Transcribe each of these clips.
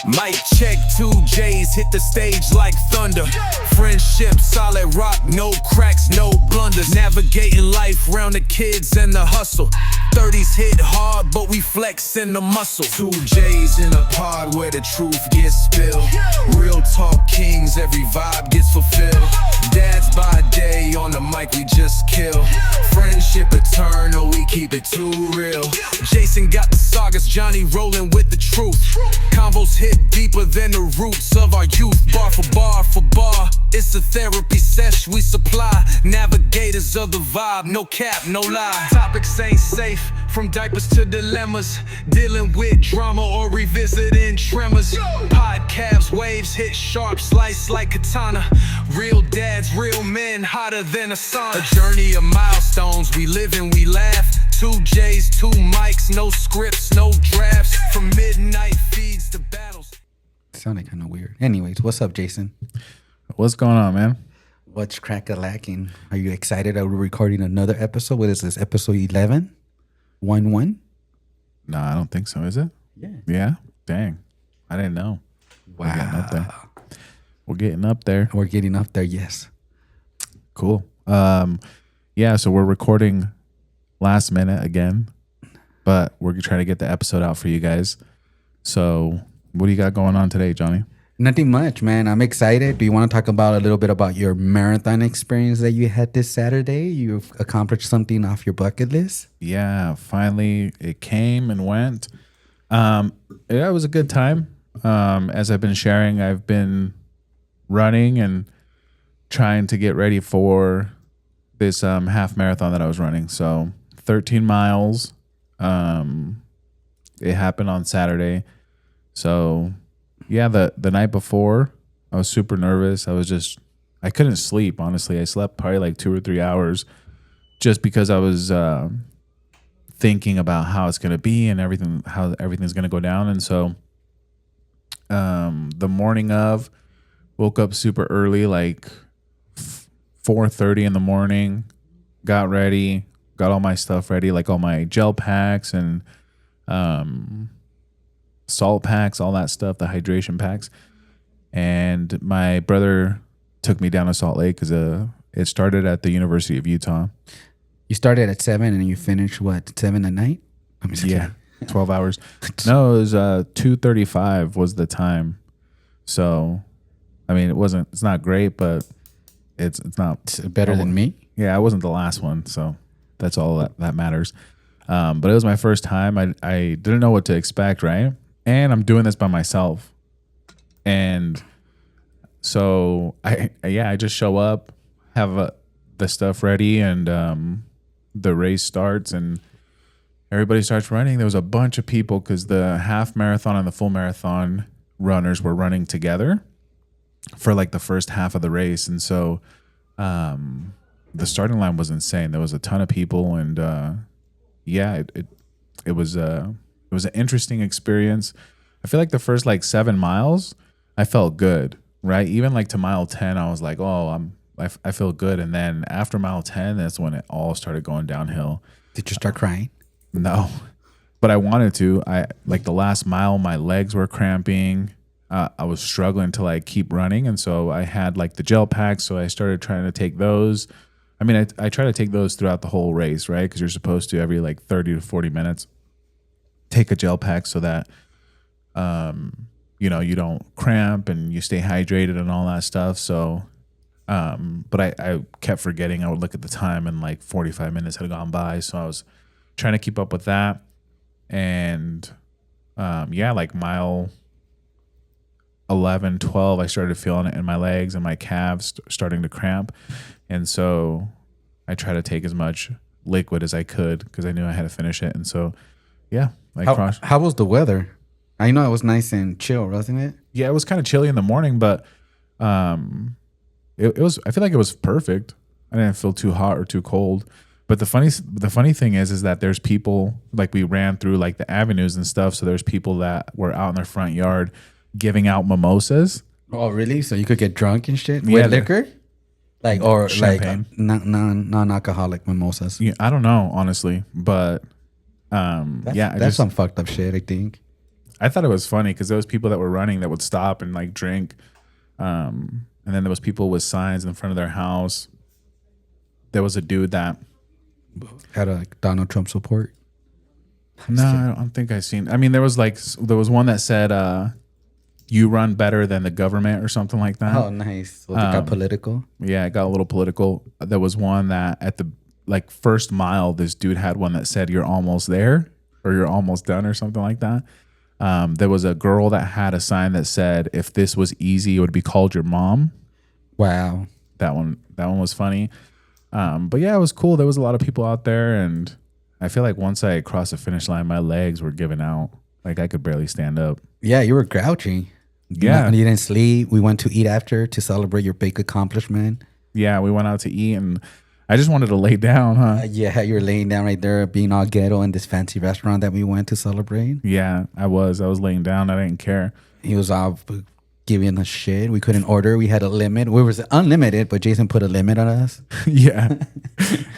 Mic check, 2 J's hit the stage like thunder. Friendship, solid rock, no cracks, no blunders. Navigating life round the kids and the hustle. 30s hit hard, but we flex in the muscle. 2 J's in a pod where the truth gets spilled. Real talk kings, every vibe gets fulfilled. Dads by day, on the mic we just kill. Friendship eternal, we keep it too real. Jason got the sagas, Johnny rolling with the truth. Convos hit deeper than the roots of our youth. Bar for bar, it's a therapy sesh we supply. Navigators of the vibe, no cap, no lie. Topics ain't safe, from diapers to dilemmas. Dealing with drama or revisiting tremors. Podcasts, waves hit sharp, slice like katana. Real dads, real men, hotter than a sauna. A journey of milestones, we live and we laugh. 2 J's, 2 mics, no scripts, no drafts. From midnight feeds to battles. Sounded kind of weird. Anyways, what's up, Jason? What's going on, man? What's crack-a-lacking? Are you excited that we're recording another episode? What is this, episode 11? 1-1? No, I don't think so. Is it? Yeah. Yeah? Dang. I didn't know. Wow. We're getting up there. We're getting up there. We're getting up there, yes. Cool. Yeah, so we're recording last minute again, but we're trying to get the episode out for you guys. So what do you got going on today, Johnny? Nothing much, man. I'm excited. Do you want to talk about a little bit about your marathon experience that you had this Saturday? You've accomplished something off your bucket list? Yeah, finally it came and went. It was a good time. As I've been sharing, I've been running and trying to get ready for this half marathon that I was running. So 13 miles. It happened on Saturday. So yeah, the night before, I was super nervous. I couldn't sleep, honestly. I slept probably like 2 or 3 hours just because I was thinking about how it's going to be and how everything's going to go down. And so the morning of, woke up super early, like 4:30 in the morning, got ready, got all my stuff ready, like all my gel packs and salt packs, all that stuff, the hydration packs. And my brother took me down to Salt Lake because it started at the University of Utah. You started at 7 and you finished, what, 7 at night? Yeah, 12 hours. No, it was 2:35 was the time. So, I mean, it's not great, but it's not. It's better than me? Yeah, I wasn't the last one, so that's all that matters. But it was my first time. I didn't know what to expect, right? And I'm doing this by myself. And so I just show up, have the stuff ready, and the race starts and everybody starts running. There was a bunch of people because the half marathon and the full marathon runners were running together for like the first half of the race. And so the starting line was insane. There was a ton of people, and it was an interesting experience. I feel like the first like 7 miles, I felt good, right? Even like to mile 10, I was like, I feel good. And then after mile 10, that's when it all started going downhill. Did you start crying? No, but I wanted to. Like the last mile, my legs were cramping. I was struggling to like keep running. And so I had like the gel packs. So I started trying to take those. I mean, I try to take those throughout the whole race, right? Because you're supposed to every like 30 to 40 minutes take a gel pack so that, you don't cramp and you stay hydrated and all that stuff. So, but I kept forgetting. I would look at the time and like 45 minutes had gone by. So I was trying to keep up with that. And, like mile 11, 12, I started feeling it in my legs and my calves starting to cramp. And so I tried to take as much liquid as I could because I knew I had to finish it. And so, yeah. How was the weather? I know it was nice and chill, wasn't it? Yeah, it was kind of chilly in the morning, but it was. I feel like it was perfect. I didn't feel too hot or too cold. But the funny thing is that there's people, like we ran through like the avenues and stuff. So there's people that were out in their front yard giving out mimosas. Oh, really? So you could get drunk and shit with liquor? Like, or champagne. Like non-alcoholic mimosas. Yeah, I don't know, honestly, but that's some fucked up shit, I think. I thought it was funny because there was people that were running that would stop and like drink. And then there was people with signs in front of their house. There was a dude that Had a Donald Trump support. no, I don't think I seen. I mean, there was one that said, "You run better than the government" or something like that. Oh, nice. Well, they got political. Yeah, it got a little political. There was one that at the like first mile, this dude had one that said, "You're almost there," or "You're almost done," or something like that. There was a girl that had a sign that said, "If this was easy, it would be called your mom." Wow. That one was funny. But yeah, it was cool. There was a lot of people out there, and I feel like once I crossed the finish line, my legs were giving out. Like I could barely stand up. Yeah, you were grouchy. Yeah. You didn't sleep. We went to eat after to celebrate your big accomplishment. Yeah, we went out to eat, and I just wanted to lay down, huh? Yeah, you were laying down right there, being all ghetto in this fancy restaurant that we went to celebrate. Yeah, I was laying down. I didn't care. He was all giving us shit. We couldn't order. We had a limit. We was unlimited, but Jason put a limit on us. Yeah.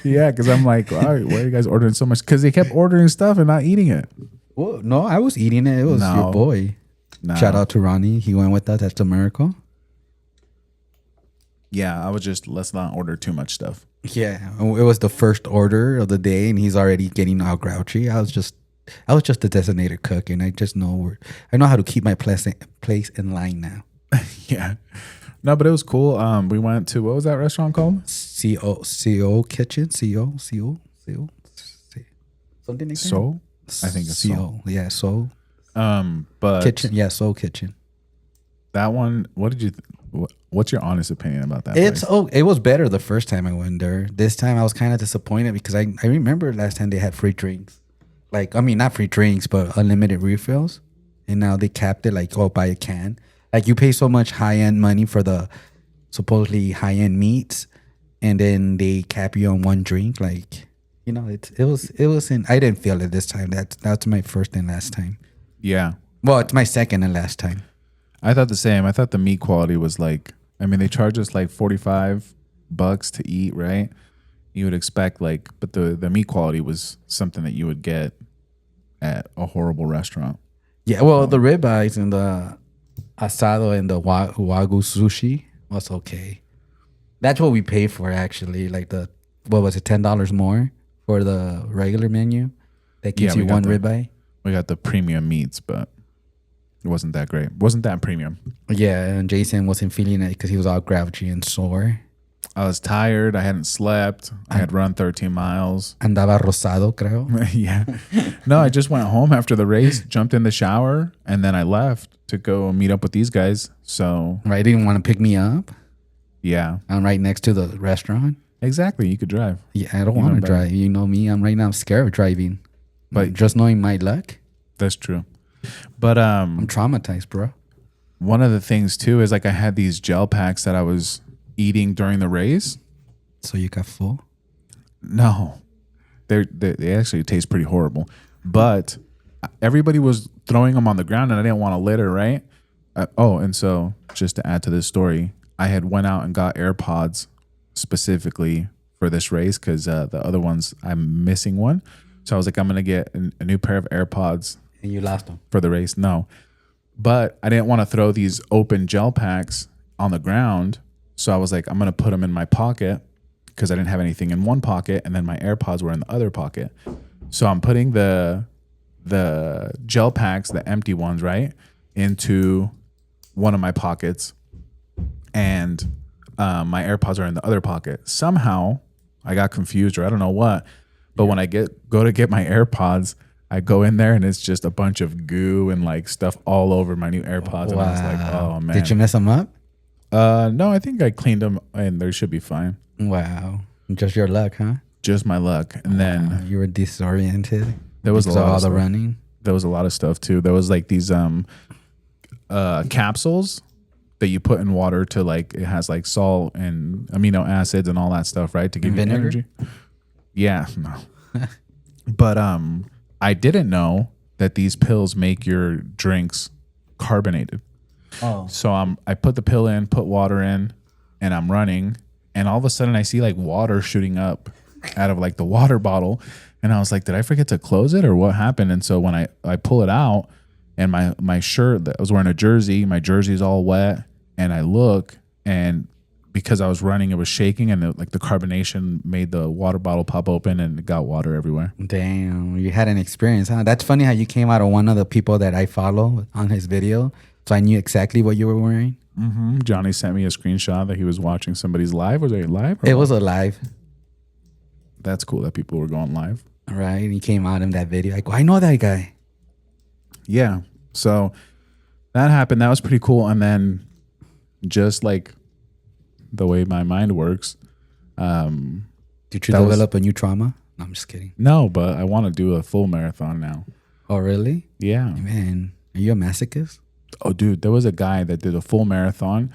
Yeah, because I'm like, all right, why are you guys ordering so much? Because they kept ordering stuff and not eating it. Well, no, I was eating it. It was No. your boy. No. Shout out to Ronnie. He went with us. That's a miracle. Yeah, I was just, let's not order too much stuff. Yeah, it was the first order of the day, and he's already getting all grouchy. I was just a designated cook, and I just know I know how to keep my place in line now. Yeah. No, but it was cool. We went to, what was that restaurant called? CO kitchen, CO something like that. So? I think it's CO. Yeah, so But kitchen. Yeah, so kitchen. that one, what's your honest opinion about that It's place? it was better the first time I went there. This time I was kind of disappointed because I remember last time they had free drinks. Like, I mean, not free drinks, but unlimited refills. And now they capped it like, oh, buy a can. Like, you pay so much high-end money for the supposedly high-end meats, and then they cap you on one drink. Like, you know, it wasn't, I didn't feel it this time. That's my first and last time. Yeah. Well, it's my second and last time. I thought the same. I thought the meat quality was like, I mean, they charge us like $45 to eat, right? You would expect like, but the meat quality was something that you would get at a horrible restaurant. Yeah, well, the ribeyes and the asado and the wagyu sushi was okay. That's what we paid for, actually. Like what was it, $10 more for the regular menu? That gives you one ribeye. We got the premium meats, but it wasn't that great. Wasn't that premium? Yeah, and Jason wasn't feeling it because he was all grouchy and sore. I was tired. I hadn't slept. I had run 13 miles. Andaba rosado, creo. Yeah. No, I just went home after the race, jumped in the shower, and then I left to go meet up with these guys. So, Right, didn't want to pick me up. yeah. I'm right next to the restaurant. Exactly. You could drive. Yeah, I don't Even want to better. drive. You know me. I'm scared of driving. But- But just knowing my luck, That's true. But I'm traumatized, bro. one of the things too is like I had these gel packs that I was eating during the race. So you got full? No, they actually taste pretty horrible. But everybody was throwing them on the ground, and I didn't want to litter, right? And so just to add to this story, I had went out and got AirPods specifically for this race because the other ones I'm missing one. So I was like, I'm gonna get a new pair of AirPods And you lost them. for the race. No, but I didn't want to throw these open gel packs on the ground. So I was like, I'm going to put them in my pocket because I didn't have anything in one pocket. And then my AirPods were in the other pocket. So I'm putting the gel packs, the empty ones, right, into one of my pockets. And my AirPods are in the other pocket. Somehow I got confused, or I don't know what. But when I go to get my AirPods, I go in there and it's just a bunch of goo and like stuff all over my new AirPods. And I was like, oh man. Did you mess them up? No, I think I cleaned them and they should be fine. Wow. Just your luck, huh? Just my luck. And then You were disoriented. there was because a of lot all of the stuff. running. There was a lot of stuff too. There was like these capsules that you put in water to like, it has like salt and amino acids and all that stuff, right? To give you Vinegar? energy. Yeah, no. But I didn't know that these pills make your drinks carbonated. Oh. So I put the pill in, put water in, and I'm running, and all of a sudden I see like water shooting up out of like the water bottle, and I was like, did I forget to close it or what happened? And so when I pull it out, and my shirt, I was wearing a jersey. My jersey's all wet, and I look, and because I was running, it was shaking, and the carbonation made the water bottle pop open, and it got water everywhere. Damn, you had an experience, huh? That's funny how you came out of one of the people that I follow on his video, so I knew exactly what you were wearing. Mm-hmm. Johnny sent me a screenshot that he was watching somebody's live. Was it live? It was alive, That's cool that people were going live. right? And he came out in that video. Like, I know that guy. Yeah. So that happened. That was pretty cool. And then just like the way my mind works, Did you That was- develop a new trauma? No, I'm just kidding. no, but I want to do a full marathon now. Oh, really? Yeah. Man, are you a masochist? Oh, dude, there was a guy that did a full marathon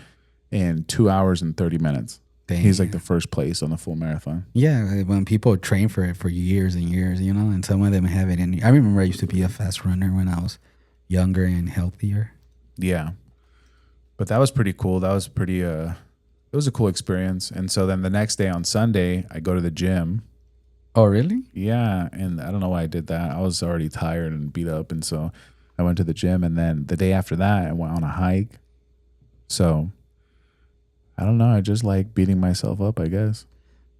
in 2 hours and 30 minutes. He's like the first place on the full marathon. Yeah, when people train for it for years and years, you know, and some of them have it in. I remember I used to be a fast runner when I was younger and healthier. Yeah. But that was pretty cool. That was pretty it was a cool experience. And so then the next day on Sunday, I go to the gym. Oh, really? Yeah, and I don't know why I did that. I was already tired and beat up, and so I went to the gym, and then the day after that, I went on a hike. So I don't know. I just like beating myself up, I guess.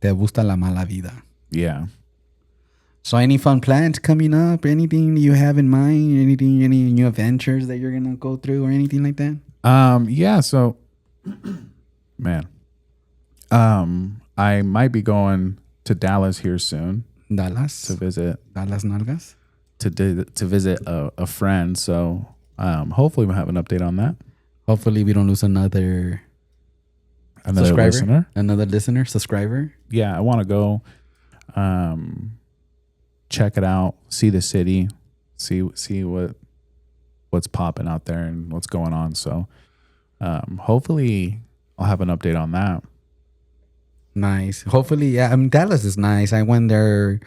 Te gusta la mala vida. Yeah. So any fun plans coming up? Anything you have in mind? Anything, any new adventures that you're going to go through or anything like that? Yeah. So, man, I might be going to Dallas here soon Dallas? to visit Dallas Nalgas? to visit a friend. So, hopefully we'll have an update on that. Hopefully we don't lose another Another listener. Another listener, subscriber. Yeah, I want to go check it out, see the city, see what's popping out there and what's going on. So hopefully I'll have an update on that. Nice. Hopefully, yeah. I mean, Dallas is nice. I went there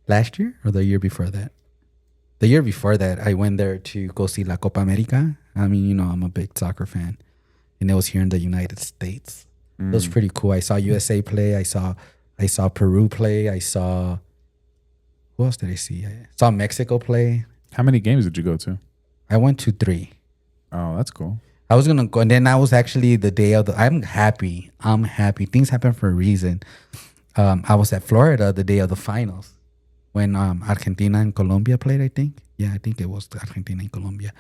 last year or the year before that. The year before that, I went there to go see La Copa America. I mean, you know, I'm a big soccer fan, and it was here in the United States. It was pretty cool. I saw USA play. I saw Peru play. I saw, who else did I see? I saw Mexico play. How many games did you go to? I went to 3. Oh, that's cool. I was gonna go, and then I was actually the day of the. I'm happy. Things happen for a reason. I was at Florida the day of the finals when Argentina and Colombia played. I think, yeah, I think it was Argentina and Colombia.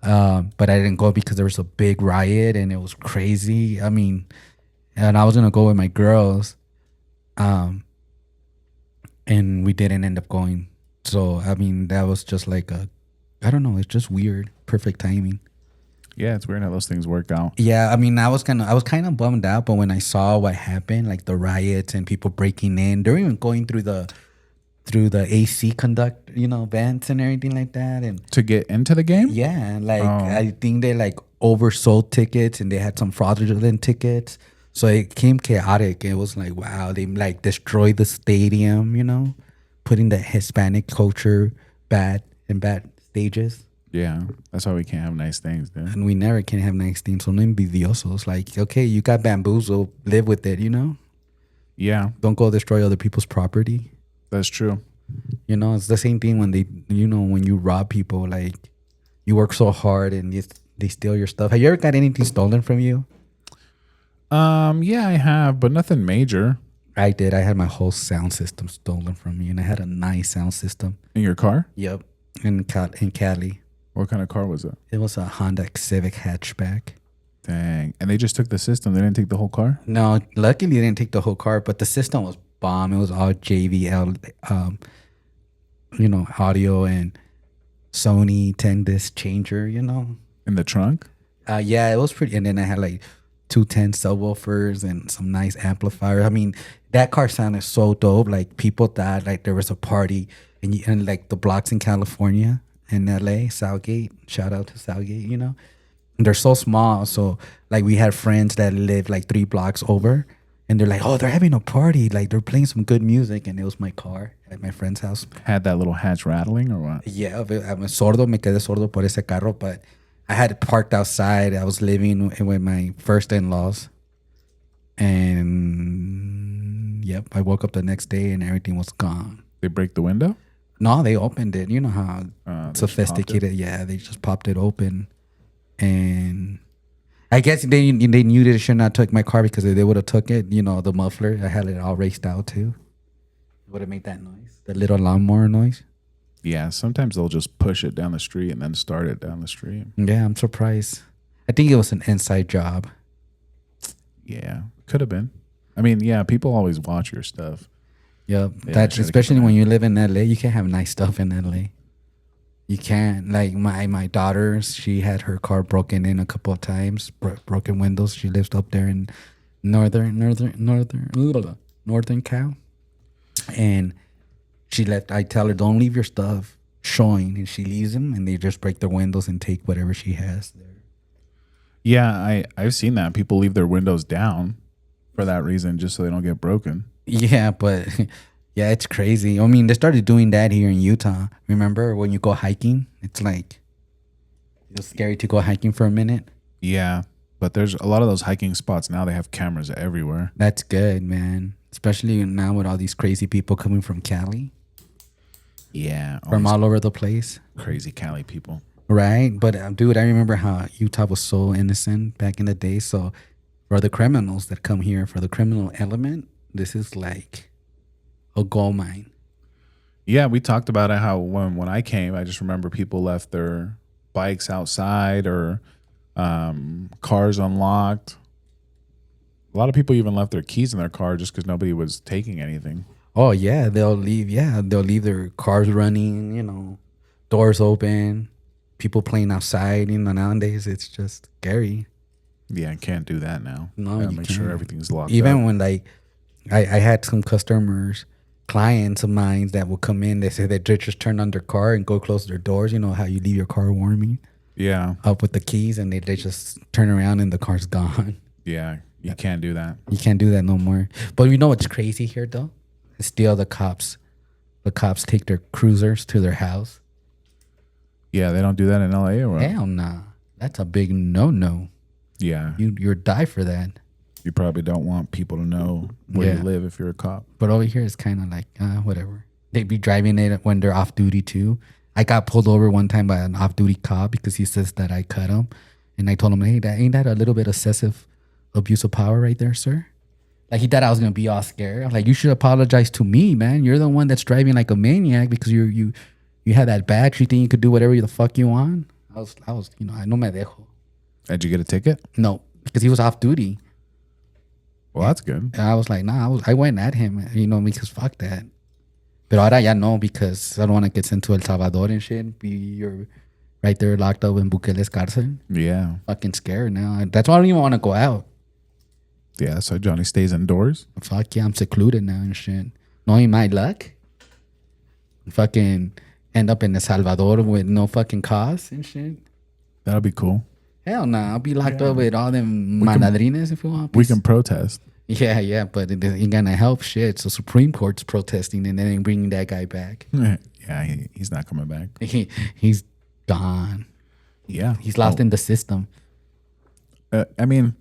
But I didn't go because there was a big riot and it was crazy. I mean, and I was gonna go with my girls, and we didn't end up going. So I mean, that was just like I don't know. It's just weird. Perfect timing. Yeah, it's weird how those things work out. Yeah, I mean, I was kind of bummed out, but when I saw what happened, like the riots and people breaking in, they're even going through the AC conduct, you know, vents and everything like that, and To get into the game? yeah, like I think they like oversold tickets and they had some fraudulent tickets, so it became chaotic. It was like, wow, they like destroyed the stadium, you know, putting the Hispanic culture bad stages. Yeah, that's why we can't have nice things, dude. And we never can have nice things. So no envidiosos. Like, okay, you got bamboozled, live with it, you know? Yeah, Don't go destroy other people's property. that's true. You know, it's the same thing when they, you know, when you rob people, like you work so hard and they steal your stuff. Have you ever got anything stolen from you? Yeah, I have, but nothing major. I did. I had my whole sound system stolen from me, and I had a nice sound system. In your car? Yep. In Cali. What kind of car was it? It was a Honda Civic hatchback. Dang. And they just took the system. They didn't take the whole car? No, luckily they didn't take the whole car, but the system was bomb. It was all JVL, you know, audio and Sony 10-disc changer, you know. In the trunk? Yeah, it was pretty. And then I had like 210 subwoofers and some nice amplifiers. I mean, that car sounded so dope. Like people thought like there was a party and like the blocks in California and LA, Southgate. Shout out to Southgate, you know. And they're so small. So like we had friends that lived like 3 blocks over, and they're like, oh, they're having a party. Like they're playing some good music, and it was my car at my friend's house. Had that little hatch rattling or what? Yeah, I'm sordo. Me quedé sordo por ese carro, but I had it parked outside. I was living with my first in-laws, and yep, I woke up the next day and everything was gone. They break the window? No, they opened it. You know how They just popped it? sophisticated. Yeah, they just popped it open, and I guess they knew they should not take my car because if they would have took it, the muffler, I had it all raced out too. It would have made that noise, the little lawnmower noise. Yeah, sometimes they'll just push it down the street and then start it down the street. Yeah, I'm surprised. I think it was an inside job. Yeah, could have been. I mean, yeah, people always watch your stuff. Yep, Yeah, that's try to keep especially an when eye. you live in LA. You can't have nice stuff in LA. You can't. Like my daughter, she had her car broken in a couple of times, broken windows. She lives up there in northern Cal, and she left. I tell her, don't leave your stuff showing, and she leaves them, and they just break their windows and take whatever she has there. Yeah, I've seen that. People leave their windows down for that reason, just so they don't get broken. Yeah, but yeah, it's crazy. I mean, they started doing that here in Utah. Remember when you go hiking? It's like it's scary to go hiking for a minute. Yeah, but there's a lot of those hiking spots now. They have cameras everywhere. That's good, man. Especially now with all these crazy people coming from Cali, Yeah, from these all over the place, crazy Cali people. right? But dude, I remember how Utah was so innocent back in the day. So for the criminals that come here, for the criminal element, this is like a gold mine. Yeah, we talked about it. How when I came, I just remember people left their bikes outside or cars unlocked. A lot of people even left their keys in their car just because nobody was taking anything. Oh yeah, they'll leave. Yeah, they'll leave their cars running. Doors open, people playing outside. Nowadays it's just scary. Yeah, I can't do that now. No, Gotta you make sure can't. everything's locked Even up. when I had some customers, clients of mine that will come in. They say they just turn on their car and go close their doors. You know how you leave your car warming Yeah, up with the keys, and they just turn around and the car's gone. yeah, you can't do that. You can't do that no more. But you know what's crazy here though? It's still the cops. The cops take their cruisers to their house. Yeah, they don't do that in LA or what? Hell nah. That's a big no. Yeah, You're die for that. you probably don't want people to know where Yeah. you live if you're a cop. But over here, it's kind of like, whatever. They be driving it when they're off duty too. I got pulled over one time by an off-duty cop because he says that I cut him. And I told him, hey, ain't that a little bit excessive abuse of power right there, sir? Like, he thought I was going to be all scared. I'm like, you should apologize to me, man. You're the one that's driving like a maniac because you have that badge. You think you could do whatever the fuck you want? I was, I no me dejo. Did you get a ticket? No, because he was off duty. Well, that's good. And I was like, nah, I went at him, because fuck that. But ahora ya no, because I don't want to get sent to El Salvador and shit. You're right there locked up in Bukele's cárcel. Yeah, Fucking scared now. That's why I don't even want to go out. yeah. So Johnny stays indoors. Fuck yeah, I'm secluded now and shit. Knowing my luck, fucking end up in El Salvador with no fucking cause and shit. That'll be cool. Hell nah, I'll be locked up with all them We can- manadrines if you want. We can protest. Yeah, but it ain't gonna help shit. So Supreme Court's protesting and then bringing that guy back. Yeah, he's not coming back. He's gone. Yeah, He's lost in the system. I mean,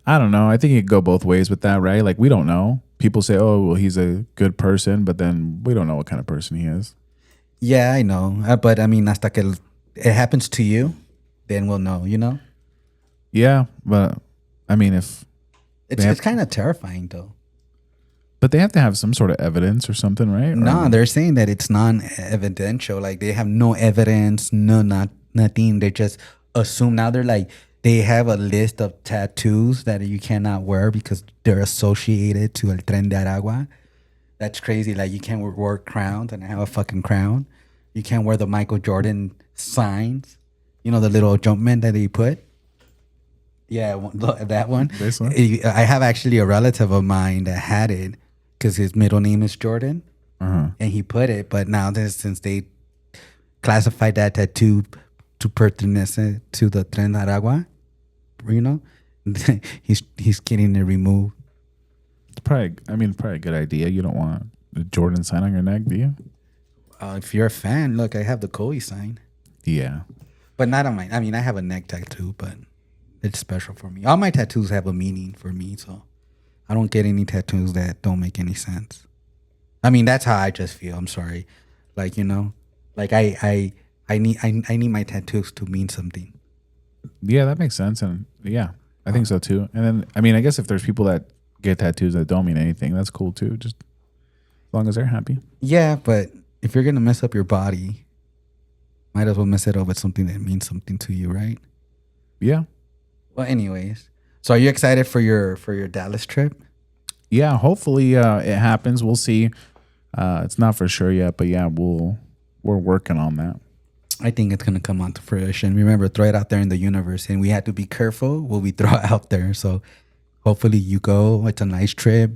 I don't know. I think it could go both ways with that, right? Like, we don't know. People say, oh, well, he's a good person, but then we don't know what kind of person he is. Yeah, I know. But I mean, hasta que it happens to you, then we'll know, Yeah, but I mean, It's kind of terrifying, though. but they have to have some sort of evidence or something, right? Or- No, they're saying that it's non-evidential. Like, they have no evidence, nothing. They just assume. Now they're like, they have a list of tattoos that you cannot wear because they're associated to El Tren de Aragua. That's crazy. Like, you can't wear crowns, and I have a fucking crown. You can't wear the Michael Jordan signs. The little Jumpman that they put. Yeah, that one. This one? I have actually a relative of mine that had it because his middle name is Jordan, and he put it. But now, since they classified that tattoo to pertenece to the Tren de Aragua, he's getting it removed. It's probably a good idea. You don't want the Jordan sign on your neck, do you? If you're a fan, look, I have the Kobe sign, Yeah. but not on my. I mean, I have a neck tattoo, but it's special for me. All my tattoos have a meaning for me, so I don't get any tattoos that don't make any sense. I mean, that's how I just feel. I'm sorry. Like, like I need my tattoos to mean something. Yeah, that makes sense. And yeah, I think so too. And then, I mean, I guess if there's people that get tattoos that don't mean anything, that's cool too. Just as long as they're happy. Yeah, but if you're gonna mess up your body, might as well mess it up with something that means something to you, right? Yeah. Well, anyways, so are you excited for your Dallas trip? Yeah. Hopefully it happens. We'll see. It's not for sure yet, but yeah, we're working on that. I think it's gonna come onto fruition. Remember, throw it out there in the universe, and we have to be careful what we throw out there. So, hopefully, you go. It's a nice trip.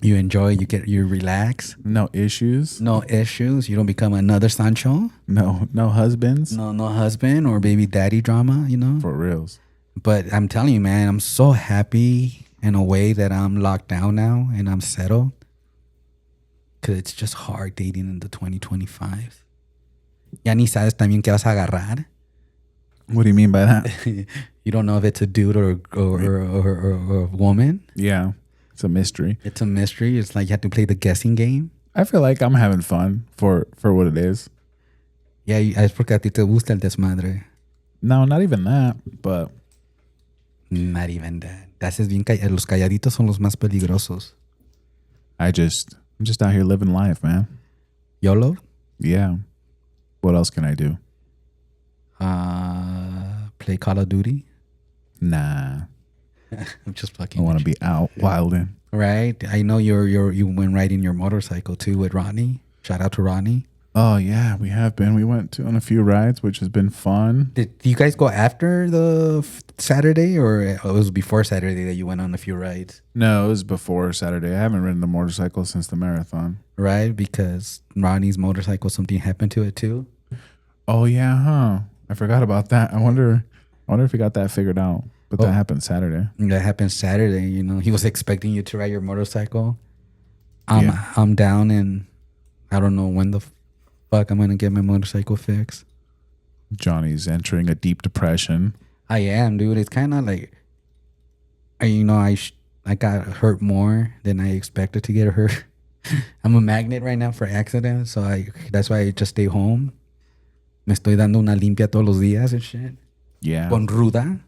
You enjoy. You relax. No issues. No issues. You don't become another Sancho. No husbands. No husband or baby daddy drama. For reals. But I'm telling you, man, I'm so happy in a way that I'm locked down now and I'm settled. Cause it's just hard dating in the 2025. Ya ni sabes también qué vas a agarrar. What do you mean by that? You don't know if it's a dude or a woman. Yeah. It's a mystery. It's a mystery. It's like you have to play the guessing game. I feel like I'm having fun for what it is. Yeah, es porque a ti te gusta el desmadre. No, not even that, but Not even that. Los calladitos son los más peligrosos. I'm just out here living life, man. YOLO? Yeah. What else can I do? Play Call of Duty? Nah. I'm just fucking. I want to be out wilding. Right? I know you went riding your motorcycle too with Rodney. Shout out to Rodney. Oh yeah, we have been. We went on a few rides, which has been fun. Did you guys go after the Saturday, or it was before Saturday that you went on a few rides? No, it was before Saturday. I haven't ridden a motorcycle since the marathon. Right? Because Rodney's motorcycle, something happened to it too. Oh yeah, huh? I forgot about that. I wonder if he got that figured out. But that happened Saturday. That happened Saturday. He was expecting you to ride your motorcycle. I'm down, and I don't know when the fuck I'm gonna get my motorcycle fixed. Johnny's entering a deep depression. I am, dude. It's kind of like, I got hurt more than I expected to get hurt. I'm a magnet right now for accidents, so that's why I just stay home. Me estoy dando una limpia todos los días and shit. Yeah. Con ruda.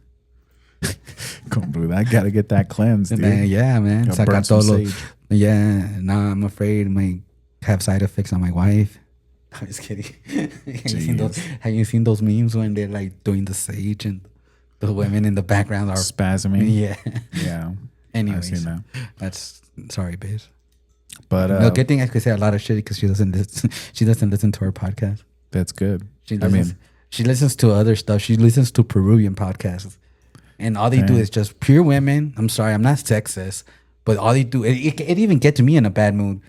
I gotta get that cleansed, dude. Man, yeah, man. Gotta burn some sage. Yeah. Nah, I'm afraid it might have side effects on my wife. I'm just kidding. Have you seen those memes when they're like doing the sage and the women in the background are spasming? Yeah. Yeah. Anyways, I've seen that. That's sorry, babe. But no, good thing I could say a lot of shit because she doesn't listen to our podcast. That's good. She listens to other stuff. She listens to Peruvian podcasts, and all they do is just pure women. I'm sorry, I'm not sexist, but all they do it even gets me in a bad mood.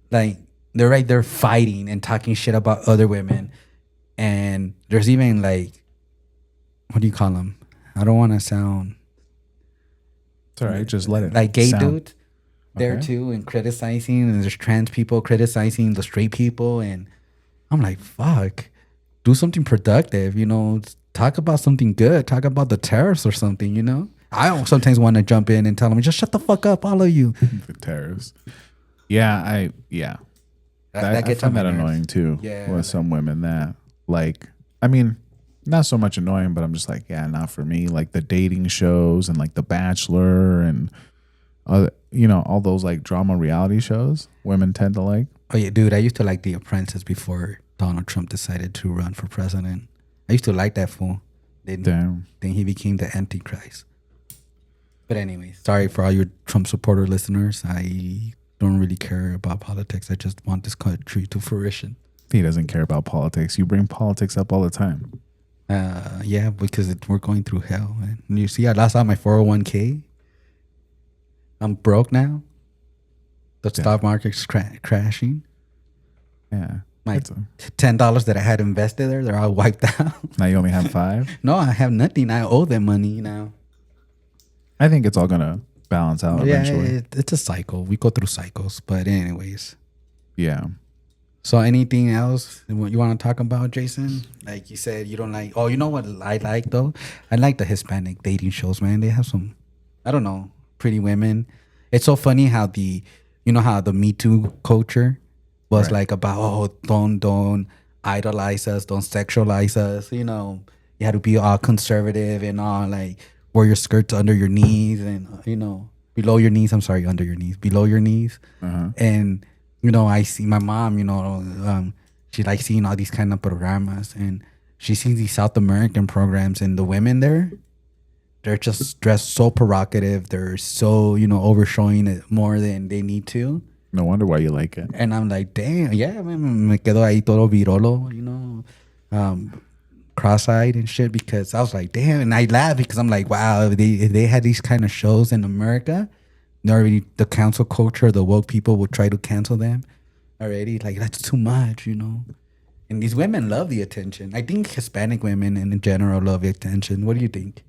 Like they're right there fighting and talking shit about other women, and there's even like, what do you call them? I don't want to sound. It's all right. Just let it. Like gay sound. dude there too, and criticizing, and there's trans people criticizing the straight people, and I'm like, fuck, do something productive, talk about something good, talk about the terrorists or something, I sometimes want to jump in and tell them, just shut the fuck up, all of you. The terrorists. Yeah, I find that annoying too. Yeah, with some women that I mean, not so much annoying, but I'm just like, yeah, not for me. Like the dating shows and like The Bachelor and all those like drama reality shows women tend to like. Oh yeah, dude, I used to like The Apprentice before Donald Trump decided to run for president. I used to like that fool. Then he became the Antichrist. But anyway, sorry for all your Trump supporter listeners. I don't really care about politics. I just want this country to fruition. He doesn't care about politics. You bring politics up all the time. Yeah, because we're going through hell. Man. You see, I lost out my 401k. I'm broke now. The stock market's crashing. Yeah. My $10 that I had invested there, they're all wiped out. Now you only have 5? No, I have nothing. I owe them money now. I think it's all going to balance out eventually. Yeah, it's a cycle. We go through cycles. But anyways. Yeah. So anything else you want to talk about, Jason? Like you said, you don't like... Oh, you know what I like, though? I like the Hispanic dating shows, man. They have some, I don't know, pretty women. It's so funny how the Me Too culture was Right. like about, oh, don't idolize us, don't sexualize us. You know, you had to be all conservative and all like wear your skirts under your knees and below your knees. I'm sorry, under your knees, below your knees. And I see my mom. She likes seeing all these kind of programas, and she sees these South American programs, and the women there, they're just dressed so provocative. They're so overshowing it more than they need to. No wonder why you like it. And I'm like, damn, yeah, me quedo ahí todo virolo, cross-eyed and shit, because I was like, damn, and I laugh because I'm like, wow, if they had these kind of shows in America, already the cancel culture, the woke people would try to cancel them already. Like, that's too much, And these women love the attention. I think Hispanic women in general love the attention. What do you think?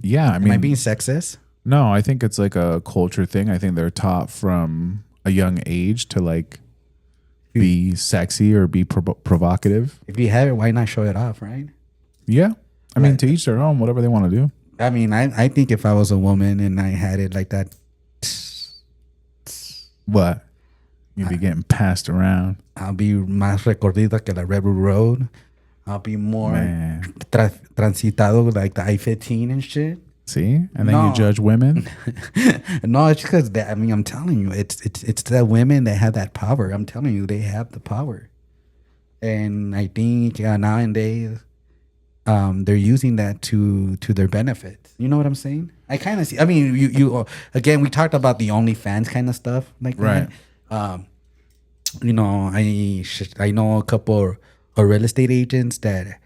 Yeah, I Am I mean, being sexist? no, I think it's like a culture thing. I think they're taught from a young age to like be sexy or be provocative. If you have it, why not show it off, right? Yeah, I mean, Right. to each their own. Whatever they want to do. I mean, I think if I was a woman and I had it like that, What? You'd be getting passed around. I'll be más recorrida que la Rebel Road. I'll be more Man. transitado like the I-15 and shit. See? And then No. you judge women. No, it's because I'm telling you, it's the women that have that power. I'm telling you, they have the power, and I think nowadays, they're using that to their benefit. You know what I'm saying? I kind of see. I mean, you again, we talked about the OnlyFans kind of stuff like Right. that. I know a couple of real estate agents that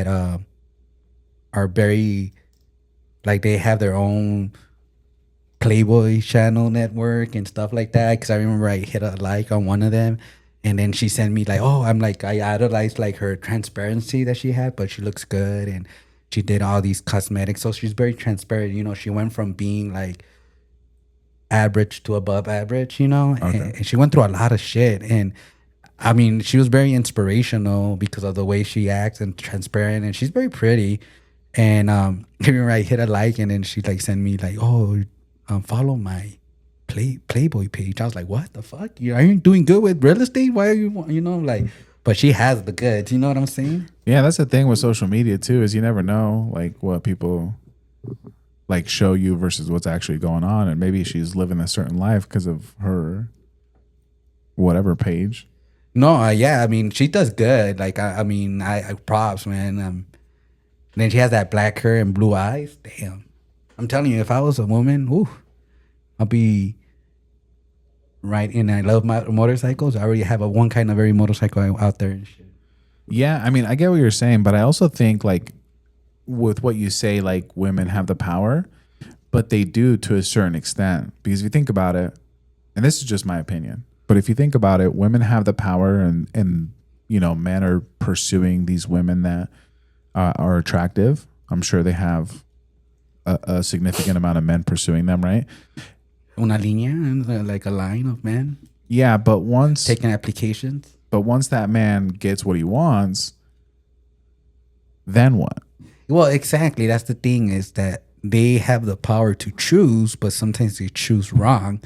are very, like, they have their own Playboy channel network and stuff like that. Because I remember I hit a like on one of them, and then she sent me like, oh, I'm like, I idolized like her transparency that she had, but she looks good, and she did all these cosmetics, so she's very transparent. She went from being like average to above average, and she went through a lot of shit. And I mean, she was very inspirational because of the way she acts and transparent, and she's very pretty. And I remember I hit a like, and then she like sent me like, oh, follow my Playboy page. I was like, what the fuck? Are you doing good with real estate? Why are you like? But she has the goods. You know what I'm saying? Yeah, that's the thing with social media too, is you never know like what people like show you versus what's actually going on. And maybe she's living a certain life because of her whatever page. No, yeah, I mean, she does good. Like, I mean, I props, man. Then she has that black hair and blue eyes. Damn. I'm telling you, if I was a woman, I'll be right in. I love my motorcycles. I already have one kind of every motorcycle out there and shit. Yeah, I mean, I get what you're saying, but I also think like with what you say, like women have the power, but they do to a certain extent. Because if you think about it, and this is just my opinion, but if you think about it, women have the power, and men are pursuing these women that are attractive. I'm sure they have a significant amount of men pursuing them, right? Una línea, like a line of men Yeah, but once taking applications. that man gets what he wants, then what? Well, exactly. That's the thing, is that they have the power to choose, but sometimes they choose wrong,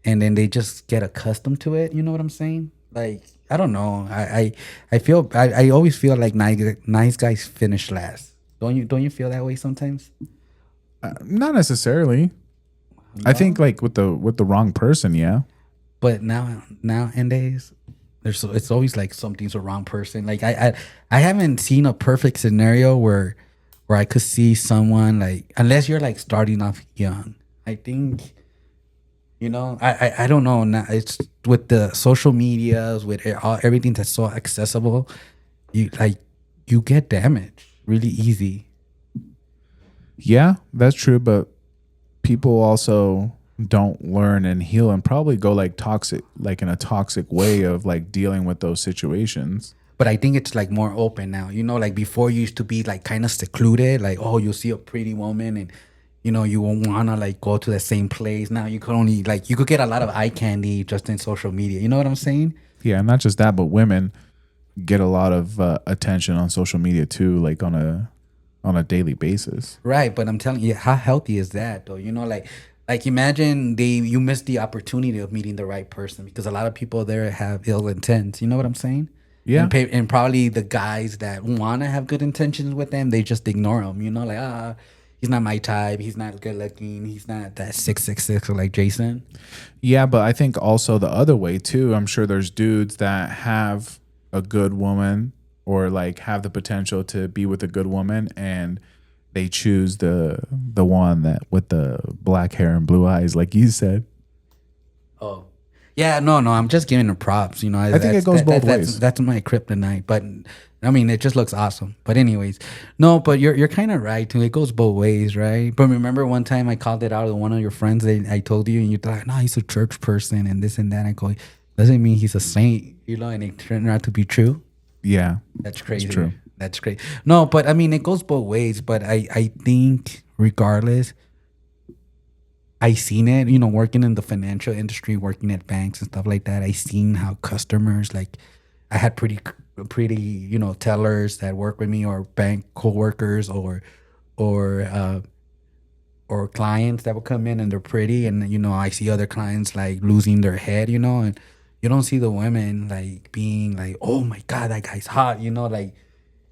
and then they just get accustomed to it. You know what I'm saying? Like, I don't know. I always feel like nice guys finish last. Don't you feel that way sometimes? Not necessarily. I think like with the wrong person, yeah. But nowadays, it's always like something's a wrong person. Like I haven't seen a perfect scenario where I could see someone, like, unless you're like starting off young. I think, I don't know. Now it's with the social medias, with everything that's so accessible, you get damaged really easy. Yeah, that's true, but people also don't learn and heal and probably go like toxic, like in a toxic way of like dealing with those situations. But I think it's like more open now. Like before you used to be like kind of secluded. Like, oh, you see a pretty woman and, you won't want to like go to the same place. Now you could only like, you could get a lot of eye candy just in social media. You know what I'm saying? Yeah, not just that, but women get a lot of attention on social media too, like on a daily basis. Right. But I'm telling you, how healthy is that though? Like Like imagine you missed the opportunity of meeting the right person because a lot of people there have ill intent. You know what I'm saying? Yeah. And probably the guys that want to have good intentions with them, they just ignore them. You know, like he's not my type. He's not good looking. He's not that 666 like Jason. Yeah, but I think also the other way too. I'm sure there's dudes that have a good woman or like have the potential to be with a good woman, and they choose the one that with the black hair and blue eyes, like you said. Oh, yeah, no, I'm just giving her props. You know, I think it goes both ways. That's my kryptonite, but I mean, it just looks awesome. But anyways, no, but you're kind of right too. It goes both ways, right? But remember one time I called it out to one of your friends. I told you, and you thought, no, he's a church person and this and that. I go, doesn't mean he's a saint, you know, and it turned out to be true. Yeah, That's crazy. true. That's great. No, but I mean, it goes both ways. But I think regardless, I seen it, you know, working in the financial industry, working at banks and stuff like that. I seen how customers, like, I had pretty, you know, tellers that work with me, or bank coworkers, or clients that would come in and they're pretty, and you know, I see other clients like losing their head, you know, and you don't see the women like being like, oh my god, that guy's hot, you know, like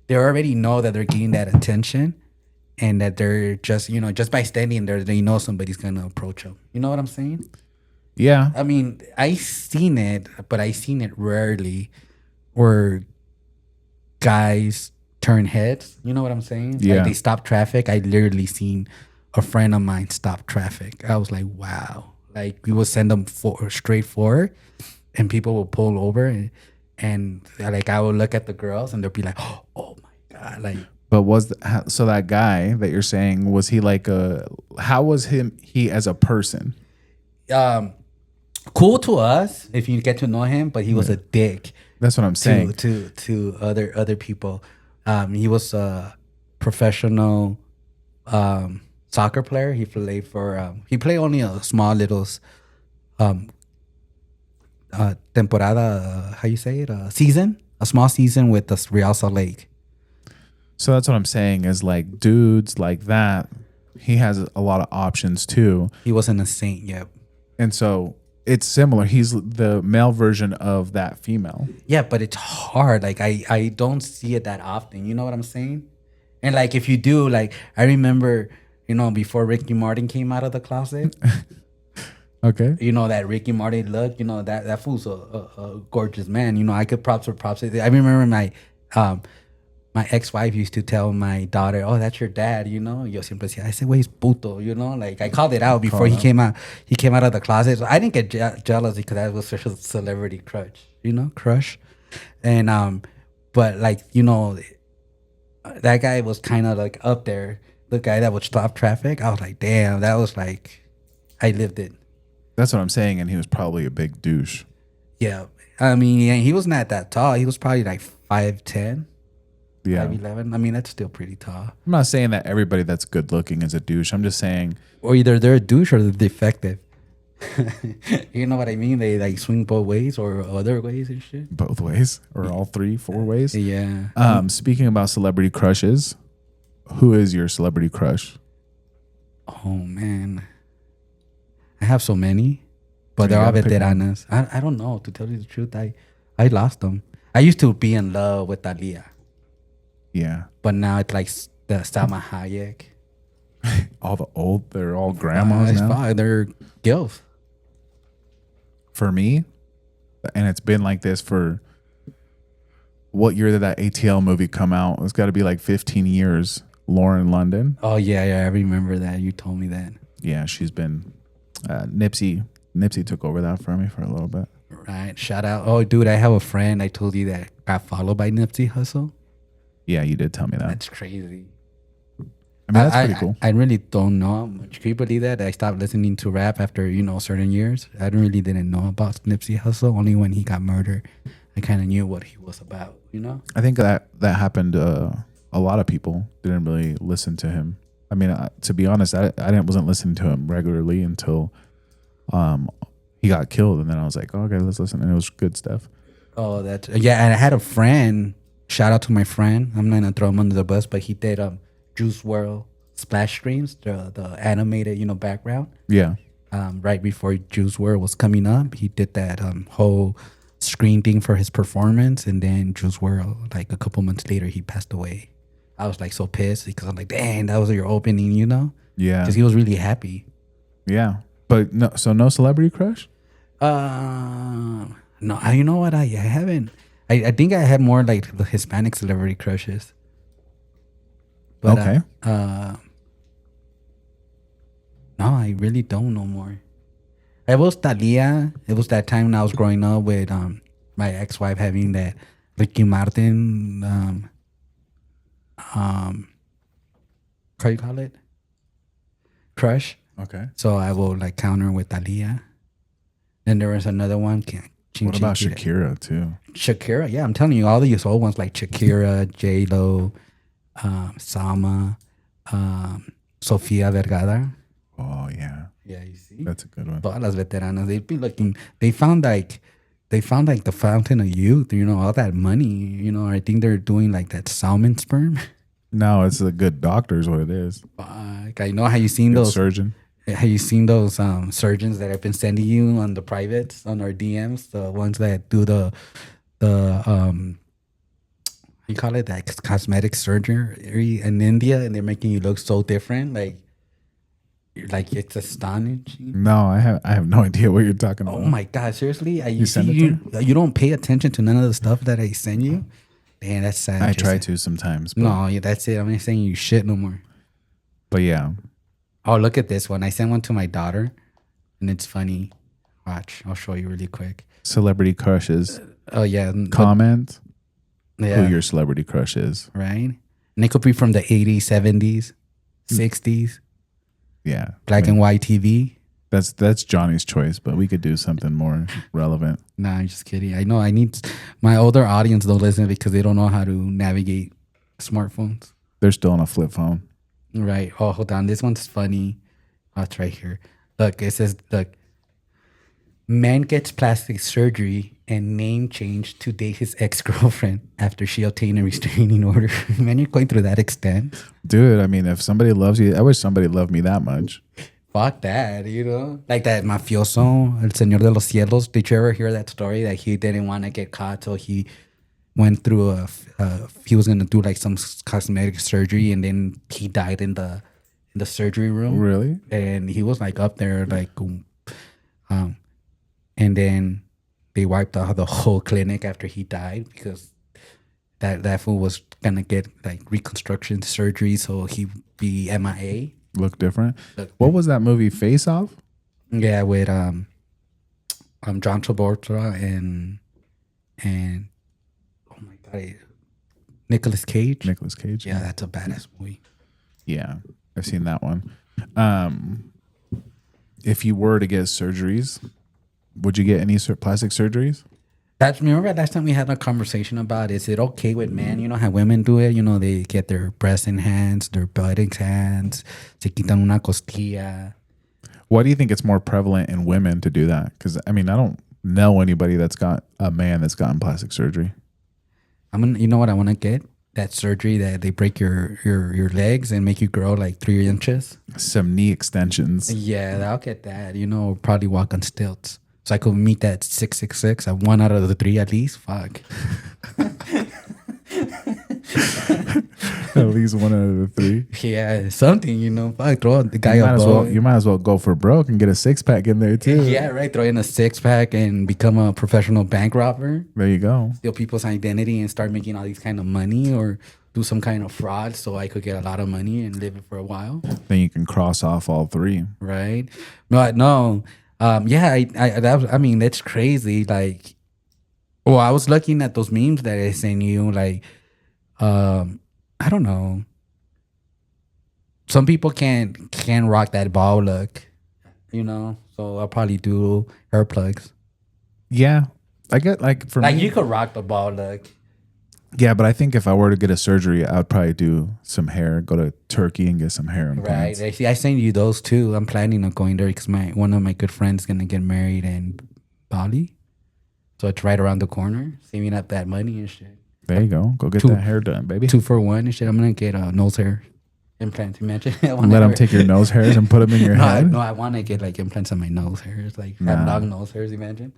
they already know that they're getting that attention, and that they're just, you know, just by standing there, they know somebody's gonna approach them. You know what I'm saying? yeah, I mean, I seen it, but I seen it rarely, where guys turn heads. You know what I'm saying? Yeah. Like they stop traffic. I literally seen a friend of mine stop traffic. I was like, wow. Like we would send them straight forward, and people will pull over, and like I would look at the girls, and they'll be like, oh my god, like. but so that guy that you're saying, was he like how was he as a person? Cool to us if you get to know him, but he was a dick. That's what I'm saying. To other people. He was a professional soccer player. He played for he played only a small little temporada. How you say it? Season, a small season with the Real Salt Lake. So that's what I'm saying is like dudes like that, he has a lot of options too. He wasn't a saint yet. And so it's similar. He's the male version of that female. Yeah, but it's hard. Like I don't see it that often. You know what I'm saying? And like if you do, like I remember, you know, before Ricky Martin came out of the closet, Okay. you know, that Ricky Martin look, you know, that fool's a gorgeous man. You know, I could props for props. I remember my ex-wife used to tell my daughter, "Oh, that's your dad," you know. Yo siempre decía, "Ese güey es puto," you know. Like I called it out before he came out. He came out of the closet. So I didn't get jealous because that was such a celebrity crush. And but like, you know, that guy was kind of like up there. The guy that would stop traffic. I was like, damn, that was like, I lived it. That's what I'm saying. And he was probably a big douche. Yeah, I mean, yeah, he was not that tall. He was probably like 5'10". Yeah. 5'11". I mean, that's still pretty tall. I'm not saying that everybody that's good looking is a douche. I'm just saying, Or either they're a douche or they're defective. You know what I mean? They like swing both ways or other ways and shit. both ways or all 3-4 ways. Yeah. Speaking about celebrity crushes, who is your celebrity crush? Oh man, I have so many, but You they're all gotta pick one. veteranas. I don't know, to tell you the truth. I lost them. I used to be in love with Aaliyah, Yeah. but now it's like the Salma Hayek. They're all grandmas It's now. fine. They're gilf. For me, and it's been like this for what year did that ATL movie come out? It's got to be like 15 years. Lauren London. Oh yeah, I remember that. You told me that. Yeah, she's been Nipsey took over that for me for a little bit. Right. Shout out. Oh, dude, I have a friend. I told you that got followed by Nipsey Hussle. Yeah, you did tell me that. That's crazy. I mean, that's pretty cool. I really don't know how much. Can you believe that? I stopped listening to rap after, certain years. I really didn't know about Nipsey Hussle. Only when he got murdered, I kind of knew what he was about, I think that happened. A lot of people didn't really listen to him. I mean, to be honest, I wasn't listening to him regularly until he got killed, and then I was like, oh, okay, let's listen, and it was good stuff. Oh, and I had a friend. Shout out to my friend. I'm not gonna throw him under the bus, but he did Juice WRLD splash screens, the animated, background. Yeah. Right before Juice WRLD was coming up, he did that whole screen thing for his performance, and then Juice WRLD, like a couple months later, he passed away. I was like so pissed because I'm like, dang, that was your opening, Yeah. because he was really happy. Yeah. But no, so no celebrity crush? No, you know what? I haven't. I think I had more like the Hispanic celebrity crushes. But, Okay. no, I really don't no more. It was Thalia. It was that time when I was growing up with my ex-wife having that Ricky Martin how you call it? Crush. Okay. So I will like counter with Thalia. Then there was another one. What about Shakira too? Shakira, yeah, I'm telling you, all these old ones like Shakira, J Lo, Sama, Sofia Vergara. Oh yeah. Yeah, you see, That's a good one. todas las veteranas. They'd be looking. They found like the fountain of youth. All that money. I think they're doing like that salmon sperm. No, it's a good doctor is what it is. Fuck, I know how you seen Good those. surgeon. Have you seen those surgeons that I've been sending you on the privates on our DMs? The ones that do the you call it that cosmetic surgery in India, and they're making you look so different. Like it's astonishing. No, I have no idea what you're talking about. Oh my god, seriously? You send see, it you don't pay attention to none of the stuff that I send you. Man, that's sad. I try to sometimes. But, No, yeah, that's it. I'm not saying you shit no more. but yeah. Oh, look at this one. I sent one to my daughter, and it's funny. Watch, I'll show you really quick. Celebrity crushes. Oh yeah, Comment yeah, who your celebrity crush is. right. And it could be from the 80s, 70s, 60s, Yeah. black and white TV. That's Johnny's choice, but we could do something more relevant. Nah, I'm just kidding. I know I need my older audience don't listen because they don't know how to navigate smartphones. They're still on a flip phone. Right. Oh, hold on. This one's funny. Oh, it's right here. Look, it says, look, man gets plastic surgery and name change to date his ex-girlfriend after she obtained a restraining order. Man, you're going through that extent. Dude, I mean, if somebody loves you, I wish somebody loved me that much. Fuck that, Like that mafioso, El Señor de los Cielos. Did you ever hear that story that he didn't want to get caught, so he went through he was gonna do like some cosmetic surgery, and then he died in the surgery room. Really? And he was like up there like and then they wiped out the whole clinic after he died because that fool was gonna get like reconstruction surgery, so he'd be MIA. Look different. What was that movie, Face Off? Yeah, with John Travolta and oh my god, Nicolas Cage. Nicolas Cage. Yeah, that's a badass movie. Yeah, I've seen that one. If you were to get surgeries, would you get any plastic surgeries? Remember last time we had a conversation about, is it okay with men? You know how women do it? They get their breast enhanced, their butt enhanced, se quitan una costilla. Why do you think it's more prevalent in women to do that? Because, I mean, I don't know anybody that's got a man that's gotten plastic surgery. You know what I want to get? That surgery that they break your legs and make you grow like 3 inches. Some knee extensions. Yeah, I'll get that. Probably walk on stilts. So I could meet that 666 at 1 out of the 3 at least. Fuck. At least 1 out of the 3. Yeah, something, Fuck, throw the guy up. You might as well go for broke and get a 6-pack in there too. Yeah, right. Throw in a 6-pack and become a professional bank robber. There you go. Steal people's identity and start making all these kind of money, or do some kind of fraud so I could get a lot of money and live it for a while. Then you can cross off all 3. Right? But no. Yeah, that's crazy. Like, I was looking at those memes that I sent you. Like, I don't know. Some people can't rock that ball look, So I'll probably do hair plugs. Yeah, I get like for like me. you could rock the ball look. Yeah, but I think if I were to get a surgery, I would probably do some hair, go to Turkey and get some hair implants. Right. I sent you those too. I'm planning on going there because one of my good friends is gonna get married in Bali, so it's right around the corner. Saving up that money and shit. There you go. Go get that hair done, baby. 2 for 1 and shit. I'm gonna get nose hair Implants, imagine. I wanna Let them wear- take your nose hairs and put them in your no, head. I want to get like implants on my nose hairs, like have Nah. long nose hairs. Imagine,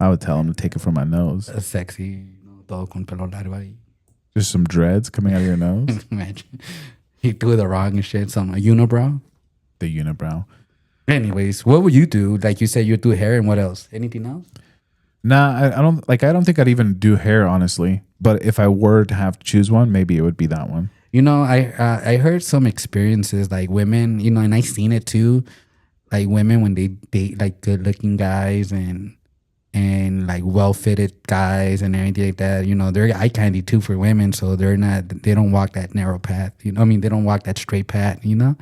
I would tell them to take it from my nose. sexy, todo con pelo largo ahí. Just some dreads coming out of your nose. Imagine, he do the wrong and shit. Some unibrow. The unibrow. Anyways, what would you do? Like you said, you do hair and what else? Anything else? Nah, I don't like. I don't think I'd even do hair, honestly. But if I were to have to choose one, maybe it would be that one. You know, I heard some experiences like women, you know, and I seen it too. Like women when they date like good looking guys and like well fitted guys and everything like that, you know, they're eye candy too for women. So they don't walk that narrow path. You know, I mean, they don't walk that straight path. You know,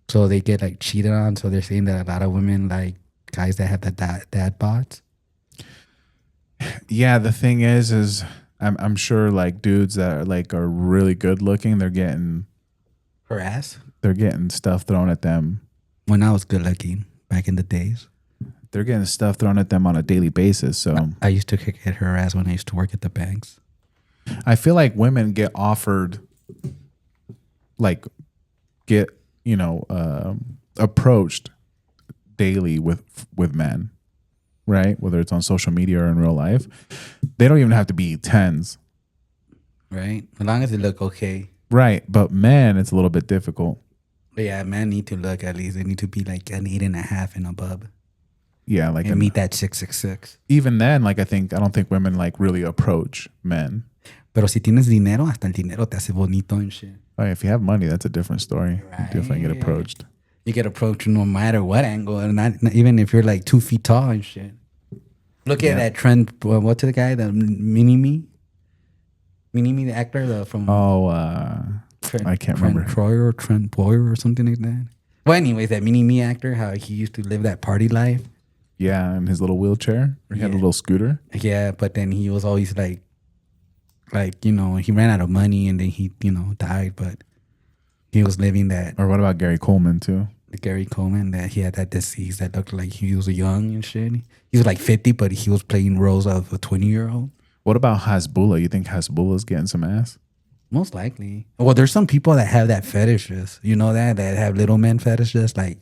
so they get like cheated on. So they're saying that a lot of women like guys that have the dad bods. Yeah, the thing is I'm sure like dudes that are really good looking, they're getting stuff thrown at them. When I was good looking back in the days, They're getting stuff thrown at them on a daily basis. So I used to get harassed when I used to work at the banks. I feel like women get offered, like, approached daily with men, right? Whether it's on social media or in real life, they don't even have to be 10s, Right? As long as they look okay. right? But men, it's a little bit difficult. But yeah, men need to look at least. They need to be like an 8.5 and above. Yeah, like And meet that 666. even then, like I don't think women like really approach men. Pero si tienes dinero, hasta el dinero te hace bonito and shit. Oh, if you have money, that's a different story. You definitely get approached. You get approached no matter what angle, and not even if you're like 2 feet tall and shit. Look at that trend. What's the guy? The Mini-Me, the actor from. I can't remember. Trent Boyer or something like that. Well, anyways, that Mini-Me actor, how he used to live that party life. Yeah, in his little wheelchair. Or he had a little scooter. Yeah, but then he was always like, you know, he ran out of money and then he, you know, died. But he was living that. Or what about Gary Coleman too? Gary Coleman, that he had that disease that looked like he was young and shit. He was like 50, but he was playing roles of a 20-year-old. What about Hasbulla? You think Hasbulla's getting some ass? Most likely. Well, there's some people that have that fetishes. You know that have little men fetishes, like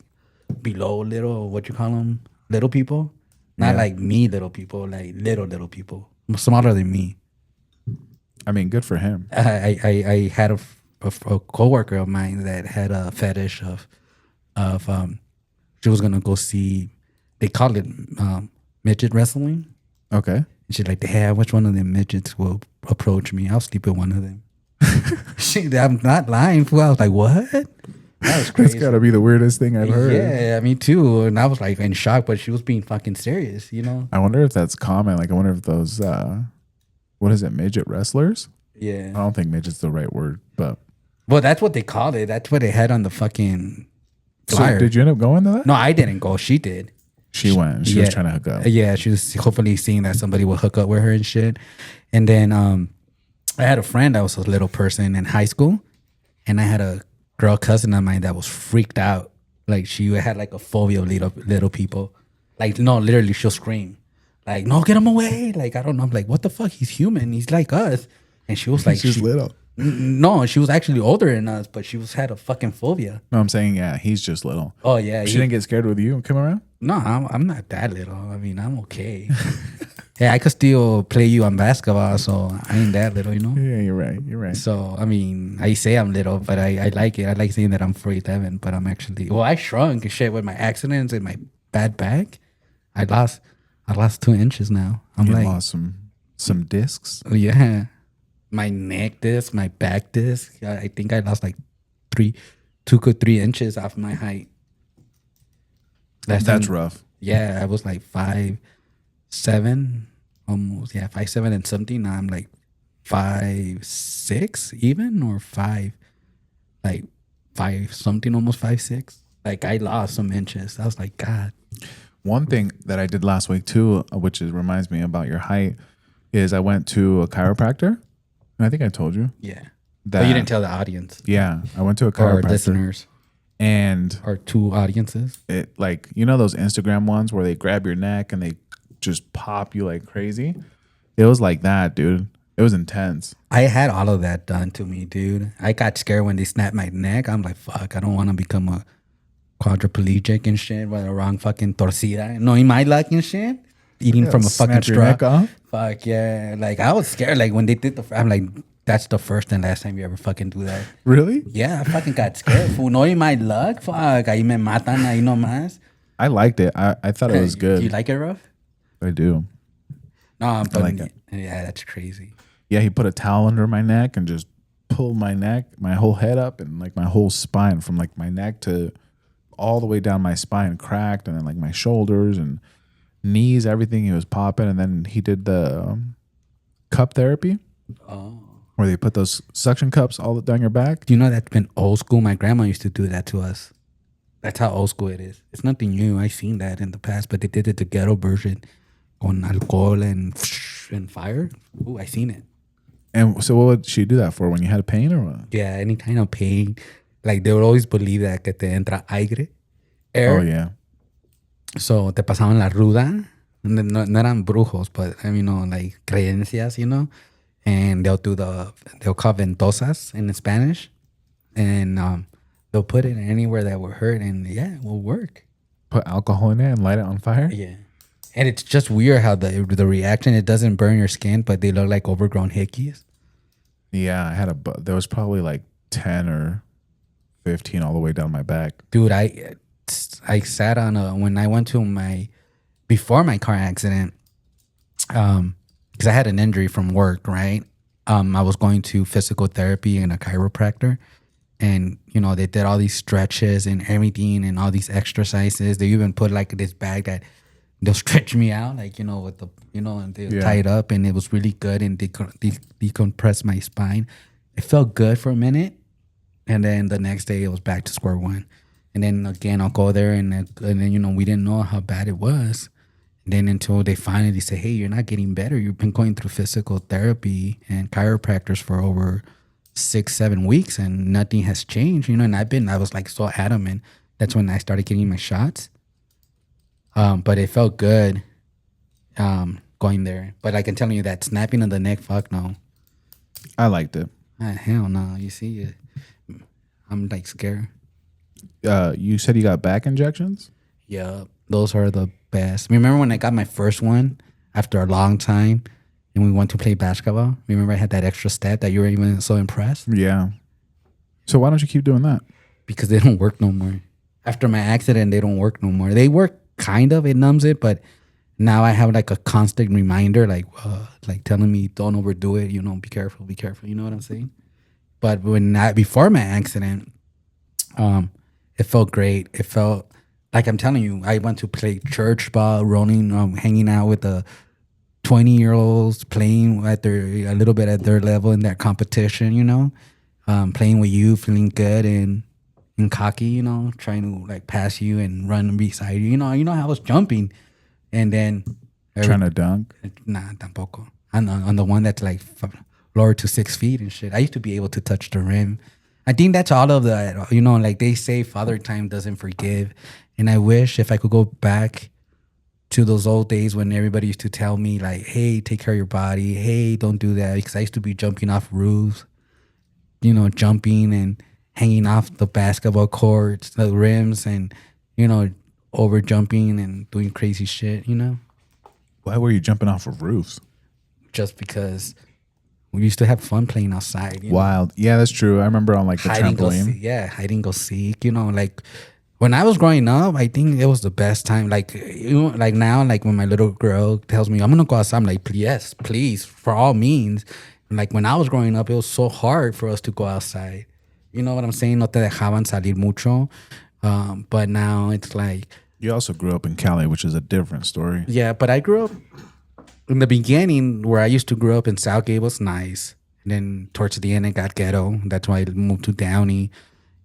below little, what you call them? Little people? Not like me little people, like little people. Smaller than me. I mean, good for him. I had a coworker of mine that had a fetish of she was gonna go see, they call it midget wrestling. Okay. And she's like, hey, which one of them midgets will approach me? I'll sleep with one of them. I'm not lying, fool. I was like, what? That was crazy. That's got to be the weirdest thing I've heard. Yeah, me too. And I was like in shock, but she was being fucking serious, you know? I wonder if that's common. Like, I wonder if those, what is it, midget wrestlers? Yeah. I don't think midget's the right word, but. Well, that's what they called it. That's what they had on the fucking flyer. So did you end up going to that? No, I didn't go. She did. She went. She was trying to hook up. Yeah, she was hopefully seeing that somebody would hook up with her and shit. And then I had a friend that was a little person in high school, and I had a girl cousin of mine that was freaked out. Like she had like a phobia of little people. Like no, literally she'll scream, like no, get him away. Like I don't know. I'm like, what the fuck? He's human. He's like us. And she was like, she's little. No, she was actually older than us, but she had a fucking phobia. No, I'm saying, yeah, he's just little. Oh yeah, She didn't get scared with you and come around? No, I'm not that little. I mean, I'm okay. Yeah, I could still play you on basketball, so I ain't that little, you know? Yeah, you're right. You're right. So, I mean, I say I'm little, but I like it. I like saying that I'm 4'7", but I'm actually... Well, I shrunk and shit with my accidents and my bad back. I lost 2 inches now. I'm You like... lost some discs? Yeah. My neck disc, my back disc. I think I lost like 2 to 3 inches off my height. That's rough. Yeah, I was like 5'7", almost. Yeah, 5'7" and something. Now I'm like 5'6" even, or 5 something, almost 5'6". Like I lost some inches. I was like, God. One thing that I did last week too, which reminds me about your height, is I went to a chiropractor. And I think I told you. Yeah. That, But you didn't tell the audience. Yeah, I went to a Or chiropractor. listeners. And Or 2 audiences. it, like, you know those Instagram ones where they grab your neck and they just pop you like crazy? It was like that, dude. It was intense. I had all of that done to me, dude. I got scared when they snapped my neck. I'm like, fuck, I don't want to become a quadriplegic and shit with a wrong fucking torcida. No, in my luck and shit. Eating from a fucking Snap your neck straw. off? Fuck yeah. Like, I was scared. Like, when they did I'm like, that's the first and last time you ever fucking do that. Really? Yeah, I fucking got scared. Fool. No, in my luck. Fuck, ahí me matan, ahí nomás. I liked it. I thought it was good. You like it, rough? I do. No, but like it. Yeah, that's crazy. Yeah, he put a towel under my neck and just pulled my neck, my whole head up, and like my whole spine from like my neck to all the way down my spine cracked, and then like my shoulders and knees, everything. He was popping, and then he did the cup therapy. Oh. Where they put those suction cups all down your back. Do you know that's been old school? My grandma used to do that to us. That's how old school it is. It's nothing new. I've seen that in the past, but they did it the ghetto version con alcohol and fire. Ooh, I seen it. And so what would she do that for? When you had pain or what? Yeah, any kind of pain. Like they would always believe that que te entra air. Oh, yeah. So te pasaban la ruda. No, no eran brujos, but like creencias, And they'll call ventosas in Spanish. And they'll put it anywhere that will hurt, and yeah, it will work. Put alcohol in it and light it on fire? Yeah. And it's just weird how the reaction, it doesn't burn your skin, but they look like overgrown hickeys. Yeah, I had there was probably like 10 or 15 all the way down my back. Dude, I sat on when I went to before my car accident, because I had an injury from work, right? I was going to physical therapy and a chiropractor, and they did all these stretches and everything and all these exercises. They even put like this bag that they'll stretch me out, like with the and they'll tie it up, and it was really good, and they decompressed my spine. It felt good for a minute, and then the next day it was back to square one. And then again, I'll go there, and then we didn't know how bad it was. And then until they finally say, hey, you're not getting better. You've been going through physical therapy and chiropractors for over 6-7 weeks, and nothing has changed. And I was like so adamant. That's when I started getting my shots. But it felt good going there. But I can tell you that snapping of the neck, fuck no. I liked it. Hell no. You see, I'm like scared. You said you got back injections? Yeah, those are the best. Remember when I got my first one after a long time and we went to play basketball? Remember I had that extra step that you were even so impressed? Yeah. So why don't you keep doing that? Because they don't work no more. After my accident, they don't work no more. They work kind of, it numbs it, but now I have like a constant reminder, like telling me don't overdo it, be careful, you know what I'm saying? But before my accident, it felt great. It felt like, I'm telling you, I went to play church ball, rolling, hanging out with the 20-year-olds, playing a little bit at their level in that competition, playing with you, feeling good and cocky, trying to like pass you and run beside you. I was jumping, and then trying to dunk. Nah, tampoco. On the one that's like lower to 6 feet and shit. I used to be able to touch the rim. I think that's all of the, like they say, father time doesn't forgive. And I wish if I could go back to those old days when everybody used to tell me like, hey, take care of your body. Hey, don't do that. Because I used to be jumping off roofs, jumping and hanging off the basketball courts, the rims, and, over jumping and doing crazy shit, Why were you jumping off of roofs? Just because we used to have fun playing outside. Wild. Yeah, that's true. I remember on like the trampoline. Hide and go seek. Like when I was growing up, I think it was the best time. Like, like now, like when my little girl tells me, I'm going to go outside, I'm like, yes, please, for all means. And like when I was growing up, it was so hard for us to go outside. You know what I'm saying? No te dejaban salir mucho. But now it's like. You also grew up in Cali, which is a different story. Yeah, but I grew up in the beginning where I used to grow up in Southgate was nice. And then towards the end, it got ghetto. That's why I moved to Downey.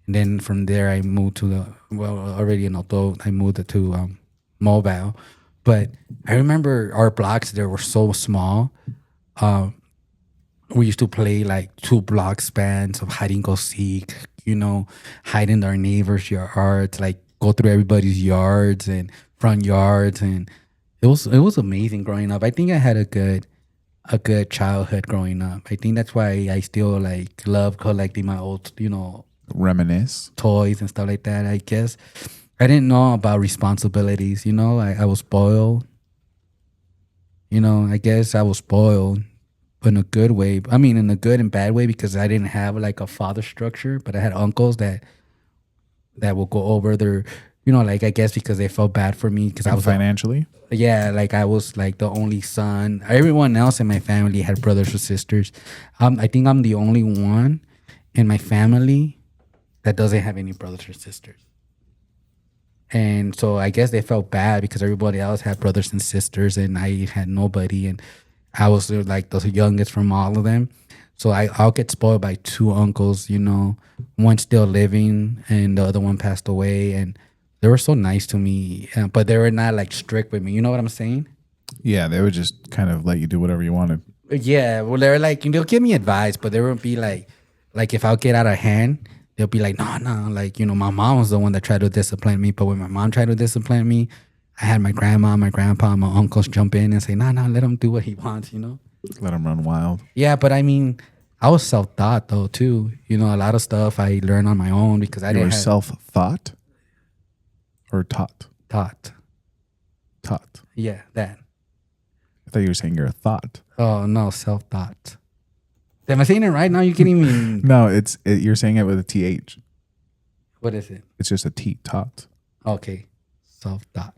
And then from there, I moved to already in Otto, I moved to Mobile. But I remember our blocks there were so small. We used to play like 2 block spans of hide and go seek, hide in our neighbors' yards, like go through everybody's yards and front yards. And it was amazing growing up. I think I had a good a good childhood growing up. I think that's why I still like love collecting my old, Reminisce. toys and stuff like that. I guess I didn't know about responsibilities. I was spoiled. I guess I was spoiled, but in a good way. I mean, in a good and bad way, because I didn't have like a father structure, but I had uncles that will go over their, like I guess because they felt bad for me because I And was financially. yeah, like I was like the only son. Everyone else in my family had brothers or sisters. I think I'm the only one in my family that doesn't have any brothers or sisters. And so I guess they felt bad because everybody else had brothers and sisters and I had nobody. And I was like the youngest from all of them. So I'll get spoiled by two uncles, one still living and the other one passed away. And they were so nice to me, but they were not like strict with me. You know what I'm saying? Yeah, they would just kind of let you do whatever you wanted. Yeah. Well, they're like, they'll give me advice, but they won't be like if I'll get out of hand, they'll be like, no, like, my mom was the one that tried to discipline me. But when my mom tried to discipline me, I had my grandma, my grandpa, my uncles jump in and say, no, let him do what he wants, Let them run wild. Yeah, but I mean, I was self-taught though too. A lot of stuff I learned on my own because I You didn't were have self-thought or taught? taught. Taught. Yeah, that. I thought you were saying you're a thought. Oh no, self-taught. Am I saying it right now? You can't even. No, you're saying it with a TH. What is it? It's just a T, taught. Okay, self-taught.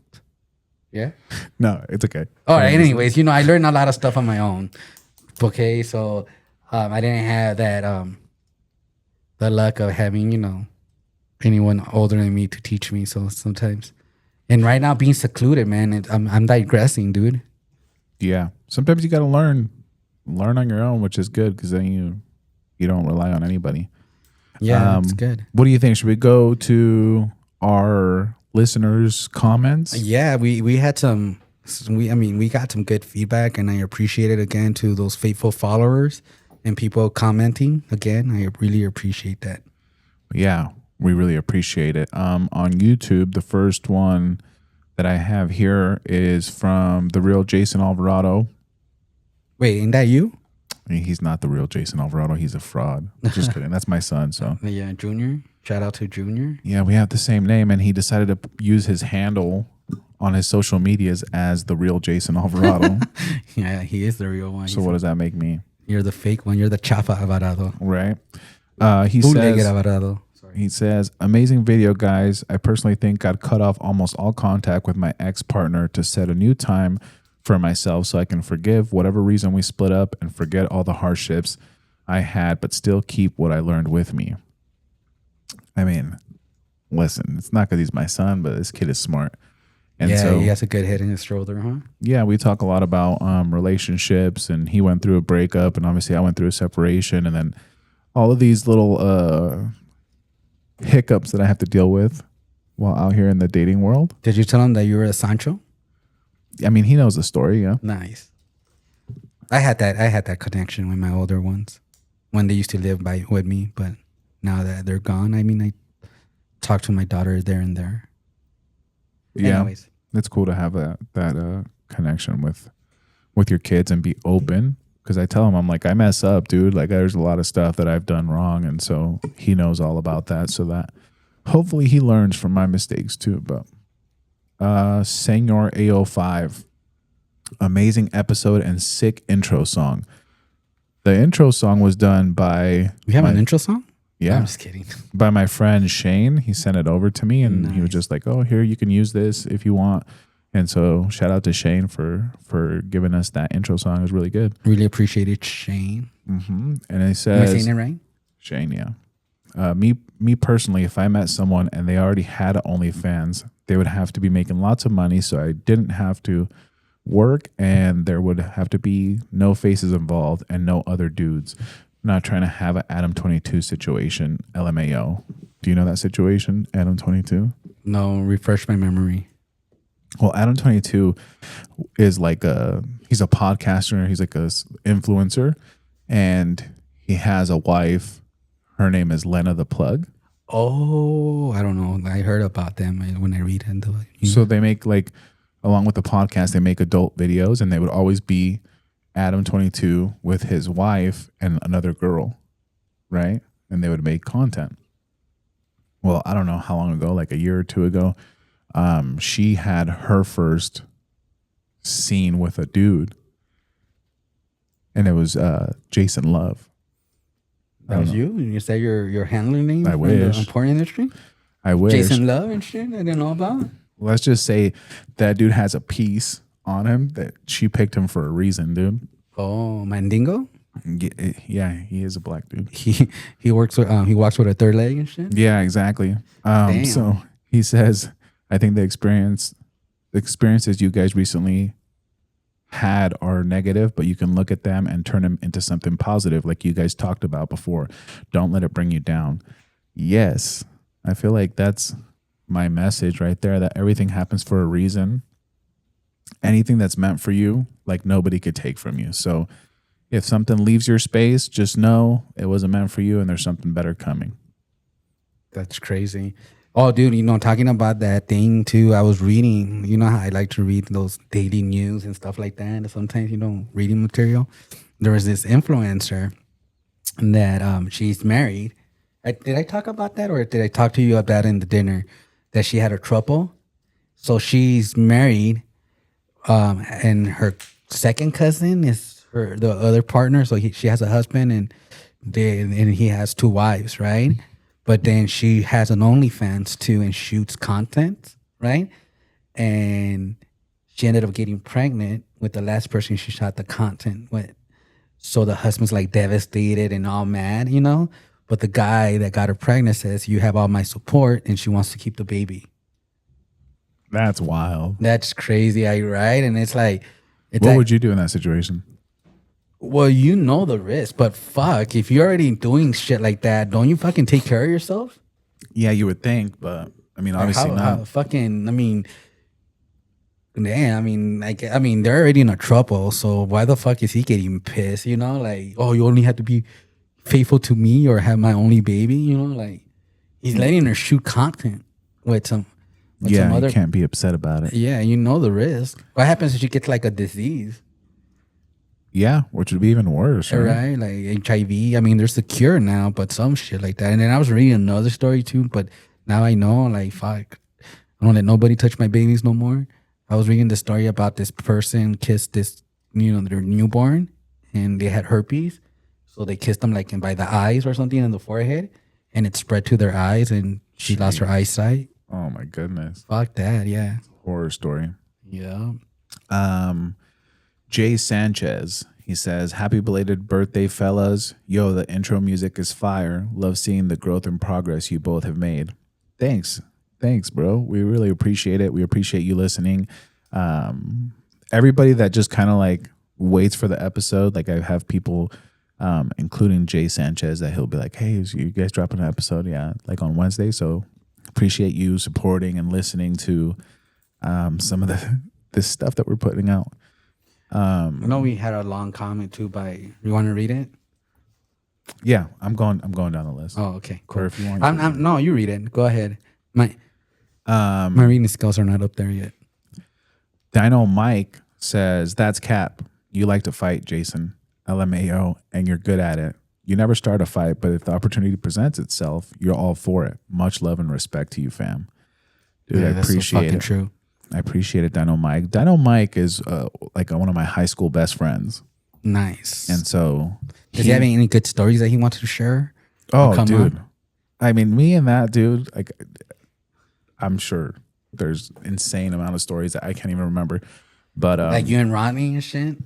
Yeah. No, it's okay. All right. Anyways, I learned a lot of stuff on my own. Okay, so I didn't have that the luck of having anyone older than me to teach me. So sometimes, and right now being secluded, man, I'm digressing, dude. Yeah. Sometimes you got to learn on your own, which is good because then you don't rely on anybody. Yeah, it's good. What do you think? Should we go to our listeners' comments? Yeah, we had some. We got some good feedback, and I appreciate it again to those faithful followers and people commenting. Again, I really appreciate that. Yeah, we really appreciate it. On YouTube, the first one that I have here is from the real Jason Alvarado. Wait, ain't that you? I mean, he's not the real Jason Alvarado. He's a fraud. Just kidding. That's my son. So Yeah, Junior. Shout out to Junior. yeah, we have the same name, and he decided to use his handle on his social medias as the real Jason Alvarado. Yeah, he is the real one. So what does that make me? You're the fake one. You're the Chafa Alvarado. Right. Bootlegger Alvarado. He says, amazing video, guys. I personally think God cut off almost all contact with my ex-partner to set a new time for myself so I can forgive whatever reason we split up and forget all the hardships I had, but still keep what I learned with me. I mean, listen, it's not because he's my son, but this kid is smart. And yeah, so he has a good head in his shoulder, huh? yeah, we talk a lot about relationships, and he went through a breakup, and obviously I went through a separation, and then all of these little hiccups that I have to deal with while out here in the dating world. Did you tell him that you were a Sancho? I mean, he knows the story, yeah. Nice. I had that connection with my older ones when they used to live with me, but now that they're gone, I mean, I talk to my daughter there and there. Yeah, Anyways. it's cool to have that connection with your kids and be open. Because I tell him, I'm like, I mess up, dude. Like, there's a lot of stuff that I've done wrong, and so he knows all about that. So that hopefully he learns from my mistakes too. But Senor AO5, amazing episode and sick intro song. The intro song was done by We have an intro song? yeah, I'm just kidding. by my friend Shane. He sent it over to me, and he was just like, "Oh, here, you can use this if you want." And so, shout out to Shane for giving us that intro song. It was really good. Really appreciate it, Shane. Mm-hmm. And he Am I says, saying it right? Shane, yeah. Me personally, if I met someone and they already had OnlyFans, they would have to be making lots of money, so I didn't have to work, and there would have to be no faces involved and no other dudes. I'm not trying to have an Adam 22 situation, LMAO. Do you know that situation, Adam 22? No, refresh my memory. Well, Adam 22 is like he's a podcaster. He's like a influencer, and he has a wife. Her name is Lena the Plug. Oh, I don't know. I heard about them when I read into it. So they make, like, along with the podcast, they make adult videos, and they would always be Adam 22 with his wife and another girl, right? And they would make content. Well, I don't know how long ago, like a year or two ago, she had her first scene with a dude, and it was Jason Love. That was you? You say your handler name I in wish. the porn industry? I wish. Jason Love and shit? I didn't know about. Let's just say that dude has a piece on him that she picked him for a reason, dude. Oh, Mandingo? Yeah, he is a black dude. He works with he walks with a third leg and shit. Yeah, exactly. Damn. So he says, I think the experiences you guys recently had are negative, but you can look at them and turn them into something positive, like you guys talked about before. Don't let it bring you down. Yes, I feel like that's my message right there, that everything happens for a reason. Anything that's meant for you, like nobody could take from you. So if something leaves your space, just know it wasn't meant for you and there's something better coming. That's crazy. Oh, dude, talking about that thing too, I was reading, you know how I like to read those daily news and stuff like that. And sometimes, reading material. There was this influencer that she's married. Did I talk about that, or did I talk to you about it in the dinner? That she had a trouble. So she's married, and her second cousin is the other partner. So she has a husband, and he has two wives, right? But then she has an OnlyFans too and shoots content, right? And she ended up getting pregnant with the last person she shot the content with. So the husband's like devastated and all mad, But the guy that got her pregnant says, "You have all my support," and she wants to keep the baby. That's wild. That's crazy, right? And it's like, what would you do in that situation? Well, the risk, but fuck, if you're already doing shit like that, don't you fucking take care of yourself? Yeah, you would think, but I mean, obviously not. They're already in a trouble, so why the fuck is he getting pissed? Like, oh, you only have to be faithful to me or have my only baby, like he's letting her shoot content with some other. You can't be upset about it. Yeah, the risk. What happens if she gets like a disease? Yeah, which would be even worse, right? Like HIV. There's a cure now, but some shit like that. And then I was reading another story too, but now I know, like, fuck, I don't let nobody touch my babies no more. I was reading the story about this person kissed this, their newborn, and they had herpes. So they kissed them like by the eyes or something in the forehead, and it spread to their eyes, and she lost her eyesight. Oh my goodness. Fuck that, yeah. Horror story. Yeah. Jay Sanchez, he says, "Happy belated birthday, fellas. Yo, the intro music is fire. Love seeing the growth and progress you both have made." Thanks, bro. We really appreciate it. We appreciate you listening. Everybody that just kind of like waits for the episode, like I have people, including Jay Sanchez, that he'll be like, "Hey, is you guys dropping an episode?" Yeah, like on Wednesday. So appreciate you supporting and listening to some of this stuff that we're putting out. I know we had a long comment too you want to read it? Yeah, I'm going down the list. Oh, okay, cool. Or if you want, no, you read it. Go ahead. My reading skills are not up there yet. Dino Mike says, "That's cap. You like to fight, Jason. LMAO, and you're good at it. You never start a fight, but if the opportunity presents itself, you're all for it. Much love and respect to you, fam." Dude, I appreciate it. True. I appreciate it, Dino Mike. Dino Mike is like one of my high school best friends. Nice. And so, does he have any good stories that he wants to share? Oh, dude. I mean, me and that dude, like, I'm sure there's insane amount of stories that I can't even remember. But like you and Rodney and shit.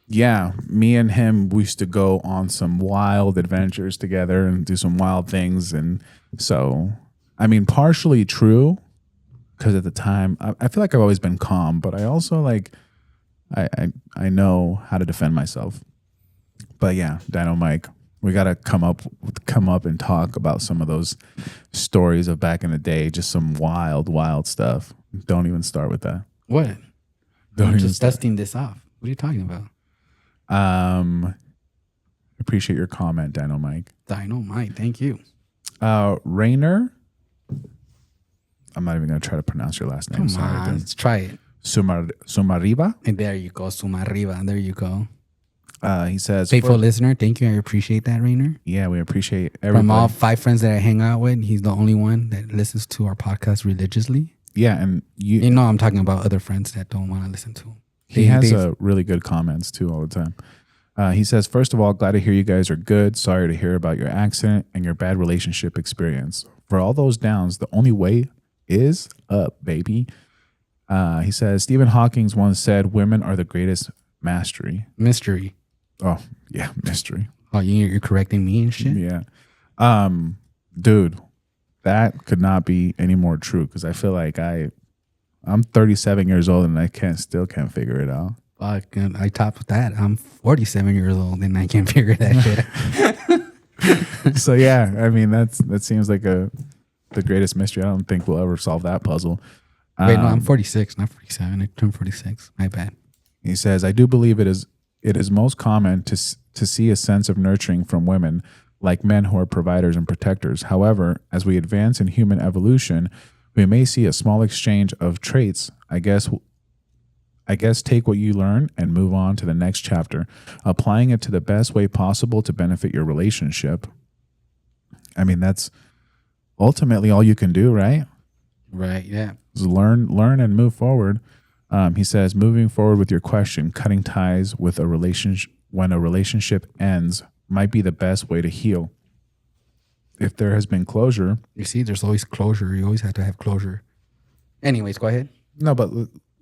Yeah, me and him, we used to go on some wild adventures together and do some wild things. And so, I mean, partially true, because at the time, I feel like I've always been calm, but I also like, I know how to defend myself. But yeah, Dino Mike, we got to come up and talk about some of those stories of back in the day, just some wild stuff. Don't even start with that. What? I'm just dusting this off. What are you talking about? Appreciate your comment, Dino Mike. Dino Mike, thank you. Rainer. I'm not even going to try to pronounce your last name. Come on, let's try it. Sumariba. And there you go, Sumariba. There you go. He says, Faithful listener, thank you. I appreciate that, Rainer. yeah, we appreciate everybody. From all 5 friends that I hang out with, he's the only one that listens to our podcast religiously. Yeah, and You know, I'm talking about other friends that don't want to listen to him. he has really good comments too all the time. He says, first of all, glad to hear you guys are good. Sorry to hear about your accident and your bad relationship experience. For all those downs, the only way is up, baby. He says, Stephen Hawking once said, women are the greatest mystery. Oh, yeah, mystery. Oh, you're correcting me and shit? Yeah. Dude, that could not be any more true because I feel like I'm 37 years old and I still can't figure it out. Fuck, and I top that. I'm 47 years old and I can't figure that shit out. So yeah, I mean that seems like the greatest mystery. I don't think we'll ever solve that puzzle. Wait, no, I'm 46, not 47. I turned 46. My bad. He says, I do believe it is most common to see a sense of nurturing from women, like men who are providers and protectors. However, as we advance in human evolution, we may see a small exchange of traits. I guess take what you learn and move on to the next chapter, applying it to the best way possible to benefit your relationship. I mean, that's ultimately all you can do, right? Right, yeah. Is learn and move forward. He says, moving forward with your question, cutting ties with a relationship when a relationship ends might be the best way to heal. If there has been closure. You see, there's always closure. You always have to have closure. Anyways, go ahead. No, but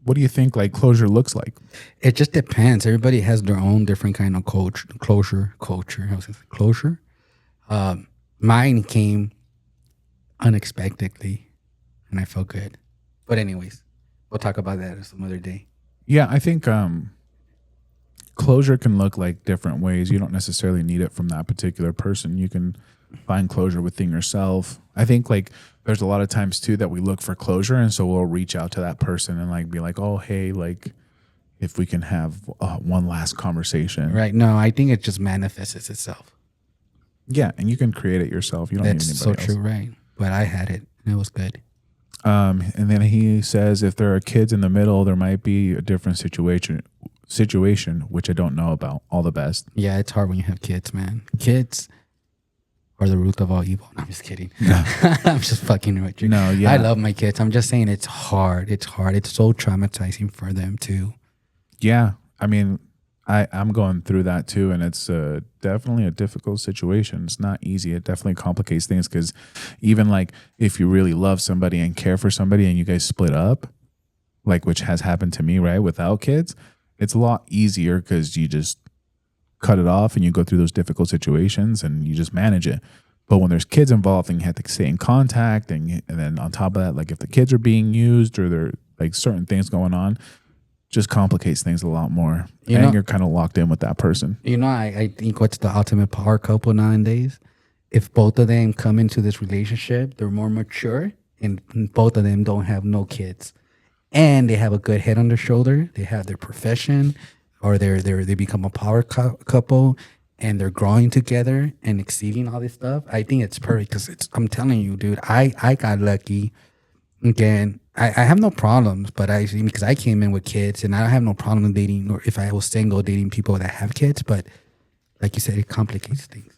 what do you think like closure looks like? It just depends. Everybody has their own different kind of closure. I was gonna say closure. Mine came unexpectedly, and I felt good. But anyways, we'll talk about that some other day. Yeah, I think closure can look like different ways. You don't necessarily need it from that particular person. You can find closure within yourself. I think like there's a lot of times too that we look for closure, and so we'll reach out to that person and like be like, oh, hey, like if we can have one last conversation. Right. No, I think it just manifests itself. Yeah, and you can create it yourself. You don't need anybody else. That's so true, right? But I had it, and it was good. And then he says, if there are kids in the middle, there might be a different situation, which I don't know about. All the best. Yeah, it's hard when you have kids, man. Kids are the root of all evil. No, I'm just kidding. No. I'm just fucking with you. No, yeah. I love my kids. I'm just saying it's hard. It's hard. It's so traumatizing for them too. Yeah. I mean, I'm going through that too, and it's definitely a difficult situation. It's not easy. It definitely complicates things because even like if you really love somebody and care for somebody and you guys split up, like which has happened to me, right, without kids, it's a lot easier because you just cut it off and you go through those difficult situations and you just manage it. But when there's kids involved and you have to stay in contact and then on top of that, like if the kids are being used or there are like certain things going on, just complicates things a lot more. You're kind of locked in with that person. You know, I think what's the ultimate power couple nowadays? If both of them come into this relationship, they're more mature and both of them don't have no kids. And they have a good head on their shoulder. They have their profession or they become a power couple and they're growing together and exceeding all this stuff. I think it's perfect because I'm telling you, dude, I got lucky. Again, I have no problems, but because I came in with kids and I don't have no problem dating, or if I was single, dating people that have kids. But like you said, it complicates things.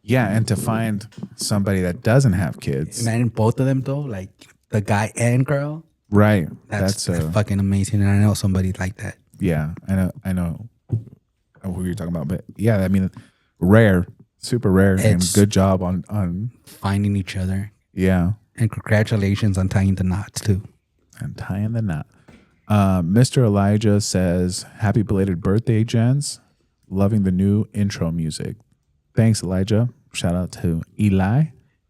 Yeah, and to find somebody that doesn't have kids. And both of them though, like the guy and girl. Right. That's fucking amazing. And I know somebody like that. Yeah, I know who you're talking about. But yeah, I mean, rare, super rare. And good job on finding each other. Yeah. And congratulations on tying the knots too. And tying the knot. Mr. Elijah says, happy belated birthday, gents. Loving the new intro music. Thanks, Elijah. Shout out to Eli.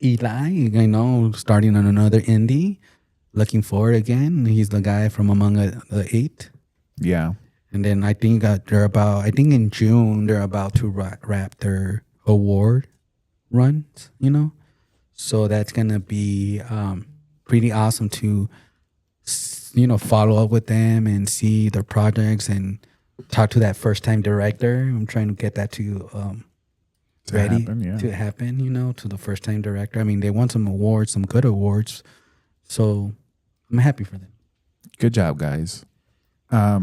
I know, starting on another indie. Looking forward again. He's the guy from Among the Eight. Yeah. And then I think in June, they're about to wrap their award runs, you know? So that's going to be pretty awesome to, you know, follow up with them and see their projects and talk to that first-time director. I'm trying to get that to happen, you know, to the first-time director. I mean, they won some awards, some good awards. So I'm happy for them. Good job, guys. I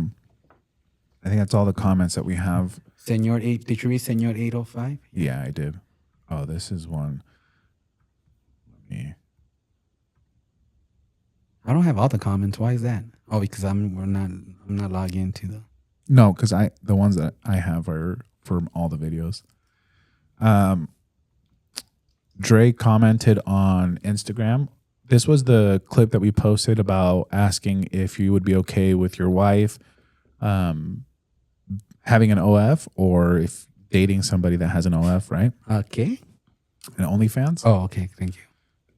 think that's all the comments that we have. Senor 8, did you read Senor 805? Yeah, I did. Oh, this is one. Let me. I don't have all the comments. Why is that? Oh, because I'm not logged into the. No, because the ones that I have are from all the videos. Dre commented on Instagram. This was the clip that we posted about asking if you would be okay with your wife having an OF or if dating somebody that has an OF, right? Okay. An OnlyFans. Oh, okay. Thank you.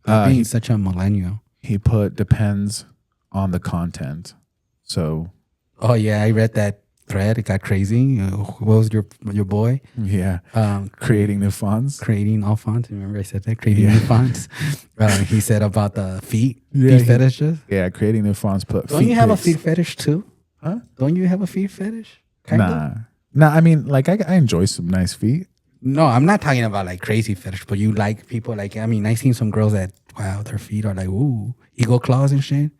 Being such a millennial. He put depends on the content. So. Oh yeah, I read that thread. It got crazy. What was your boy? Yeah. Creating new fonts. Creating all fonts. Remember I said that? Creating new fonts. He said about the feet. Yeah, feet fetishes. Yeah, creating new fonts. Don't you have a feet fetish too? Huh? Don't you have a feet fetish? Nah. I mean, like I enjoy some nice feet. No, I'm not talking about like crazy fetish, but you like people like, I mean, I've seen some girls that, wow, their feet are like, ooh, eagle claws and shit.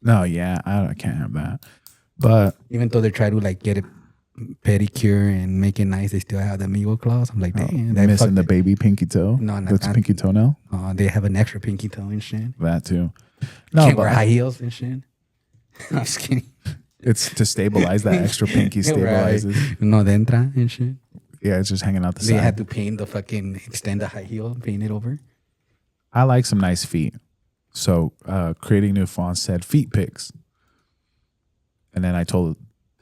No, yeah, I can't have that. But even though they try to like get it pedicure and make it nice, they still have them eagle claws. I'm like, damn. Missing the baby pinky toe? No, not that's that. Pinky toenail? They have an extra pinky toe and shit. That too. No, Can't wear high heels and shit. I'm just kidding. It's to stabilize that extra pinky stabilizes. Right. No dentra and shit. Yeah, it's just hanging out the They side. had to paint the fucking, extend the high heel, paint it over. I like some nice feet. So creating new fonts said feet pics. And then I told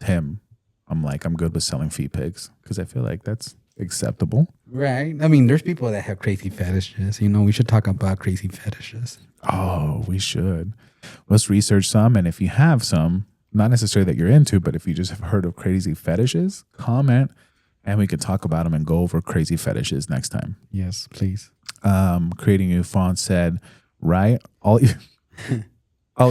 him, I'm like, I'm good with selling feet pics because I feel like that's acceptable. Right. I mean, there's people that have crazy fetishes. You know, we should talk about crazy fetishes. Oh, we should. Let's research some. And if you have some, not necessarily that you're into, but if you just have heard of crazy fetishes, comment and we could talk about them and go over crazy fetishes next time. Yes, please. Creating new font said, right? I'll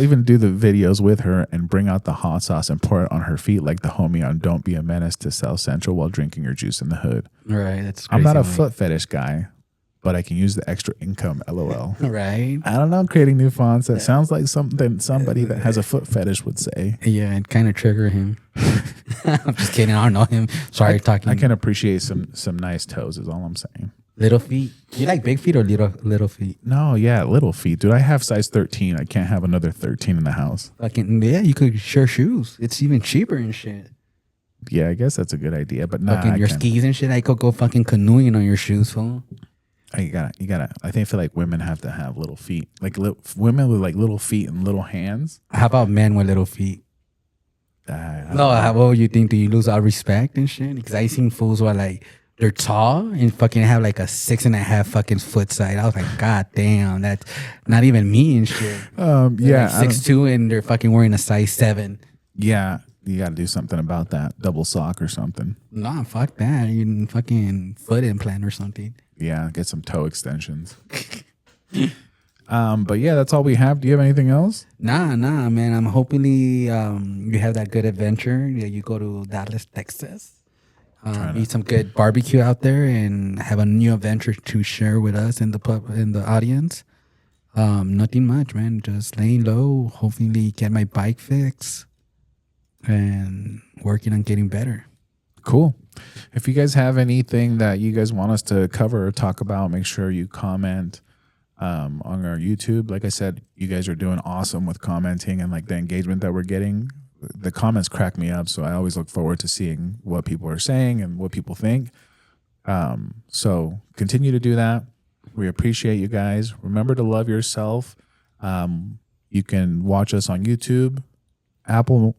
even do the videos with her and bring out the hot sauce and pour it on her feet like the homie on Don't Be a Menace to South Central while drinking your juice in the hood. Right. That's I'm not a crazy, foot fetish guy, but I can use the extra income, LOL. Right. I don't know, creating new fonts. That sounds like something somebody that has a foot fetish would say. Yeah, it kind of trigger him. I'm just kidding. I don't know him. Sorry, talking. I can appreciate some nice toes is all I'm saying. Little feet. You like big feet or little feet? No, yeah, little feet. Dude, I have size 13. I can't have another 13 in the house. Fucking, yeah, you could share shoes. It's even cheaper and shit. Yeah, I guess that's a good idea, but nah, fucking your skis and shit. I could go fucking canoeing on your shoes, fool. You gotta. I feel like women have to have little feet, like women with like little feet and little hands. How about men with little feet? No, what would you think? Do you lose all respect and shit? Because I seen fools who are like, they're tall and fucking have like a 6.5 fucking foot side. I was like, God damn, that's not even me and shit. Yeah, like 6'2" and they're fucking wearing a size 7. Yeah, you got to do something about that. Double sock or something. Nah, fuck that. You can fucking foot implant or something. Yeah, get some toe extensions. But yeah, that's all we have. Do you have anything else? Nah, man. I'm hopefully you have that good adventure. Yeah, you go to Dallas, Texas. Eat some good barbecue out there and have a new adventure to share with us in the audience. Nothing much, man. Just laying low. Hopefully get my bike fixed and working on getting better. Cool. If you guys have anything that you guys want us to cover or talk about, make sure you comment on our YouTube. Like I said, you guys are doing awesome with commenting and like the engagement that we're getting. The comments crack me up, so I always look forward to seeing what people are saying and what people think. So continue to do that. We appreciate you guys. Remember to love yourself. You can watch us on YouTube, Apple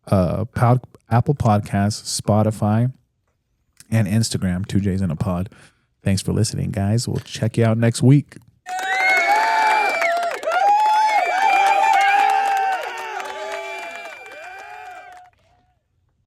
Podcasts, Spotify, and Instagram, 2Js in a Pod. Thanks for listening, guys. We'll check you out next week.